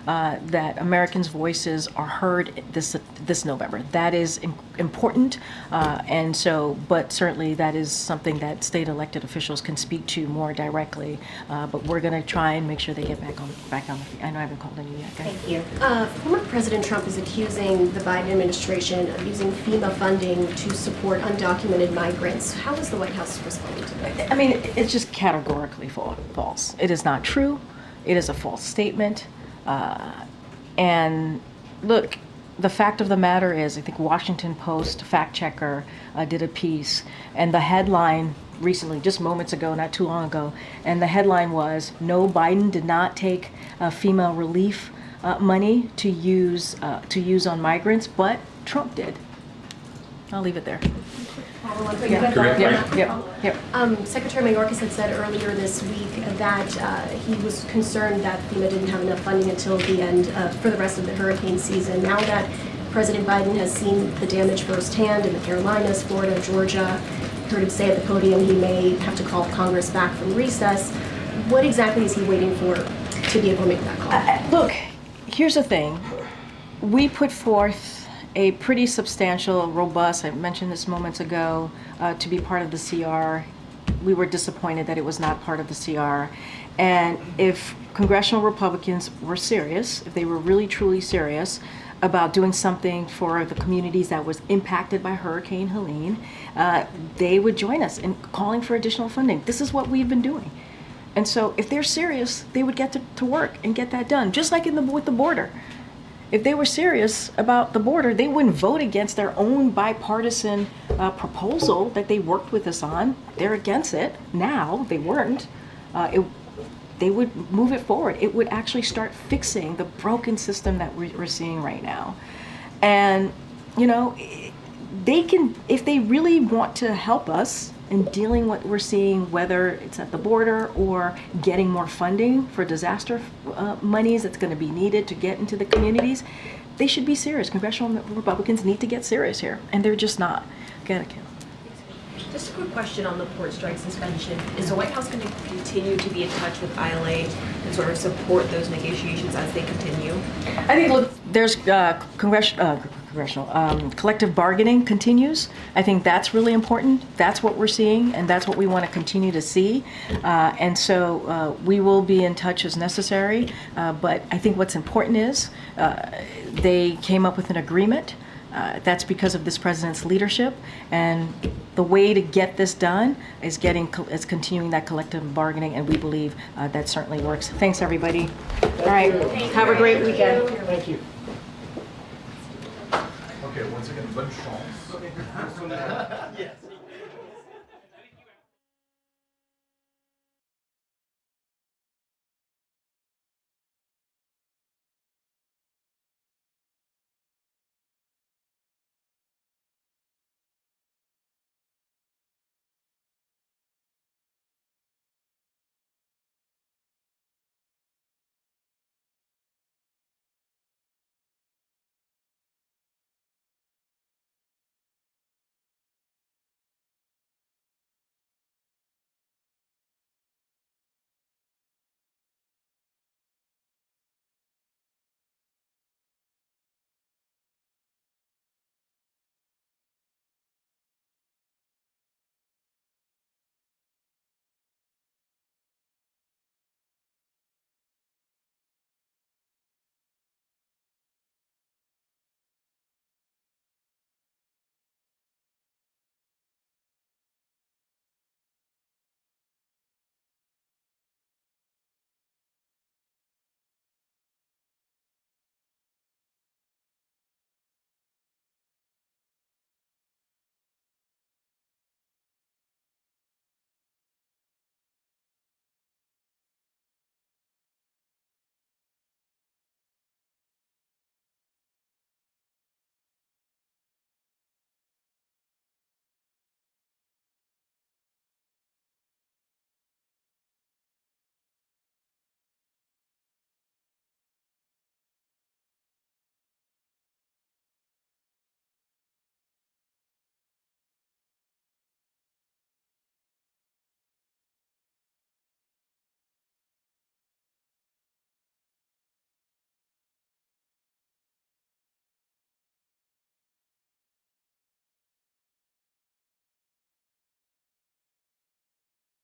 that Americans' voices are heard this November. That is important, and so, but certainly that is something that state elected officials can speak to more directly. But we're going to try and make sure they get back on the feet. I know I haven't called any yet. Thank you. Former President Trump is accusing the Biden administration of using FEMA funding to support undocumented migrants. How is the White House responding to that? I mean, it's just categorically false. It is not true. It is a false statement. And look, the fact of the matter is, I think Washington Post fact checker did a piece, and the headline recently, just moments ago, not too long ago, and the headline was, "No, Biden did not take FEMA relief money to use on migrants, but Trump did." I'll leave it there. Secretary Mayorkas had said earlier this week that he was concerned that FEMA didn't have enough funding until the end for the rest of the hurricane season. Now that President Biden has seen the damage firsthand in the Carolinas, Florida, Georgia, heard him say at the podium he may have to call Congress back from recess. What exactly is he waiting for to be able to make that call? Look, here's the thing. We put forth a pretty substantial, robust, I mentioned this moments ago, to be part of the CR. We were disappointed that it was not part of the CR. And if congressional Republicans were serious, if they were really truly serious about doing something for the communities that was impacted by Hurricane Helene, they would join us in calling for additional funding. This is what we've been doing. And so if they're serious, they would get to work and get that done, just like with the border. If they were serious about the border, they wouldn't vote against their own bipartisan proposal that they worked with us on. They're against it now. They weren't. They would move it forward. It would actually start fixing the broken system that we're seeing right now. And, you know, they can, if they really want to help us in dealing with what we're seeing, whether it's at the border or getting more funding for disaster monies that's going to be needed to get into the communities, they should be serious. Congressional Republicans need to get serious here, and they're just not. Go ahead, Kim. Just a quick question on the port strike suspension. Is the White House going to continue to be in touch with ILA and sort of support those negotiations as they continue? I think, look, there's congressional collective bargaining continues. I think that's really important. That's what we're seeing, and that's what we want to continue to see. And so we will be in touch as necessary. But I think what's important is they came up with an agreement. That's because of this president's leadership, and the way to get this done is continuing that collective bargaining, and we believe that certainly works. Thanks, everybody. All right, have a great weekend. Thank you. Okay, once again, bonne chance. Yes.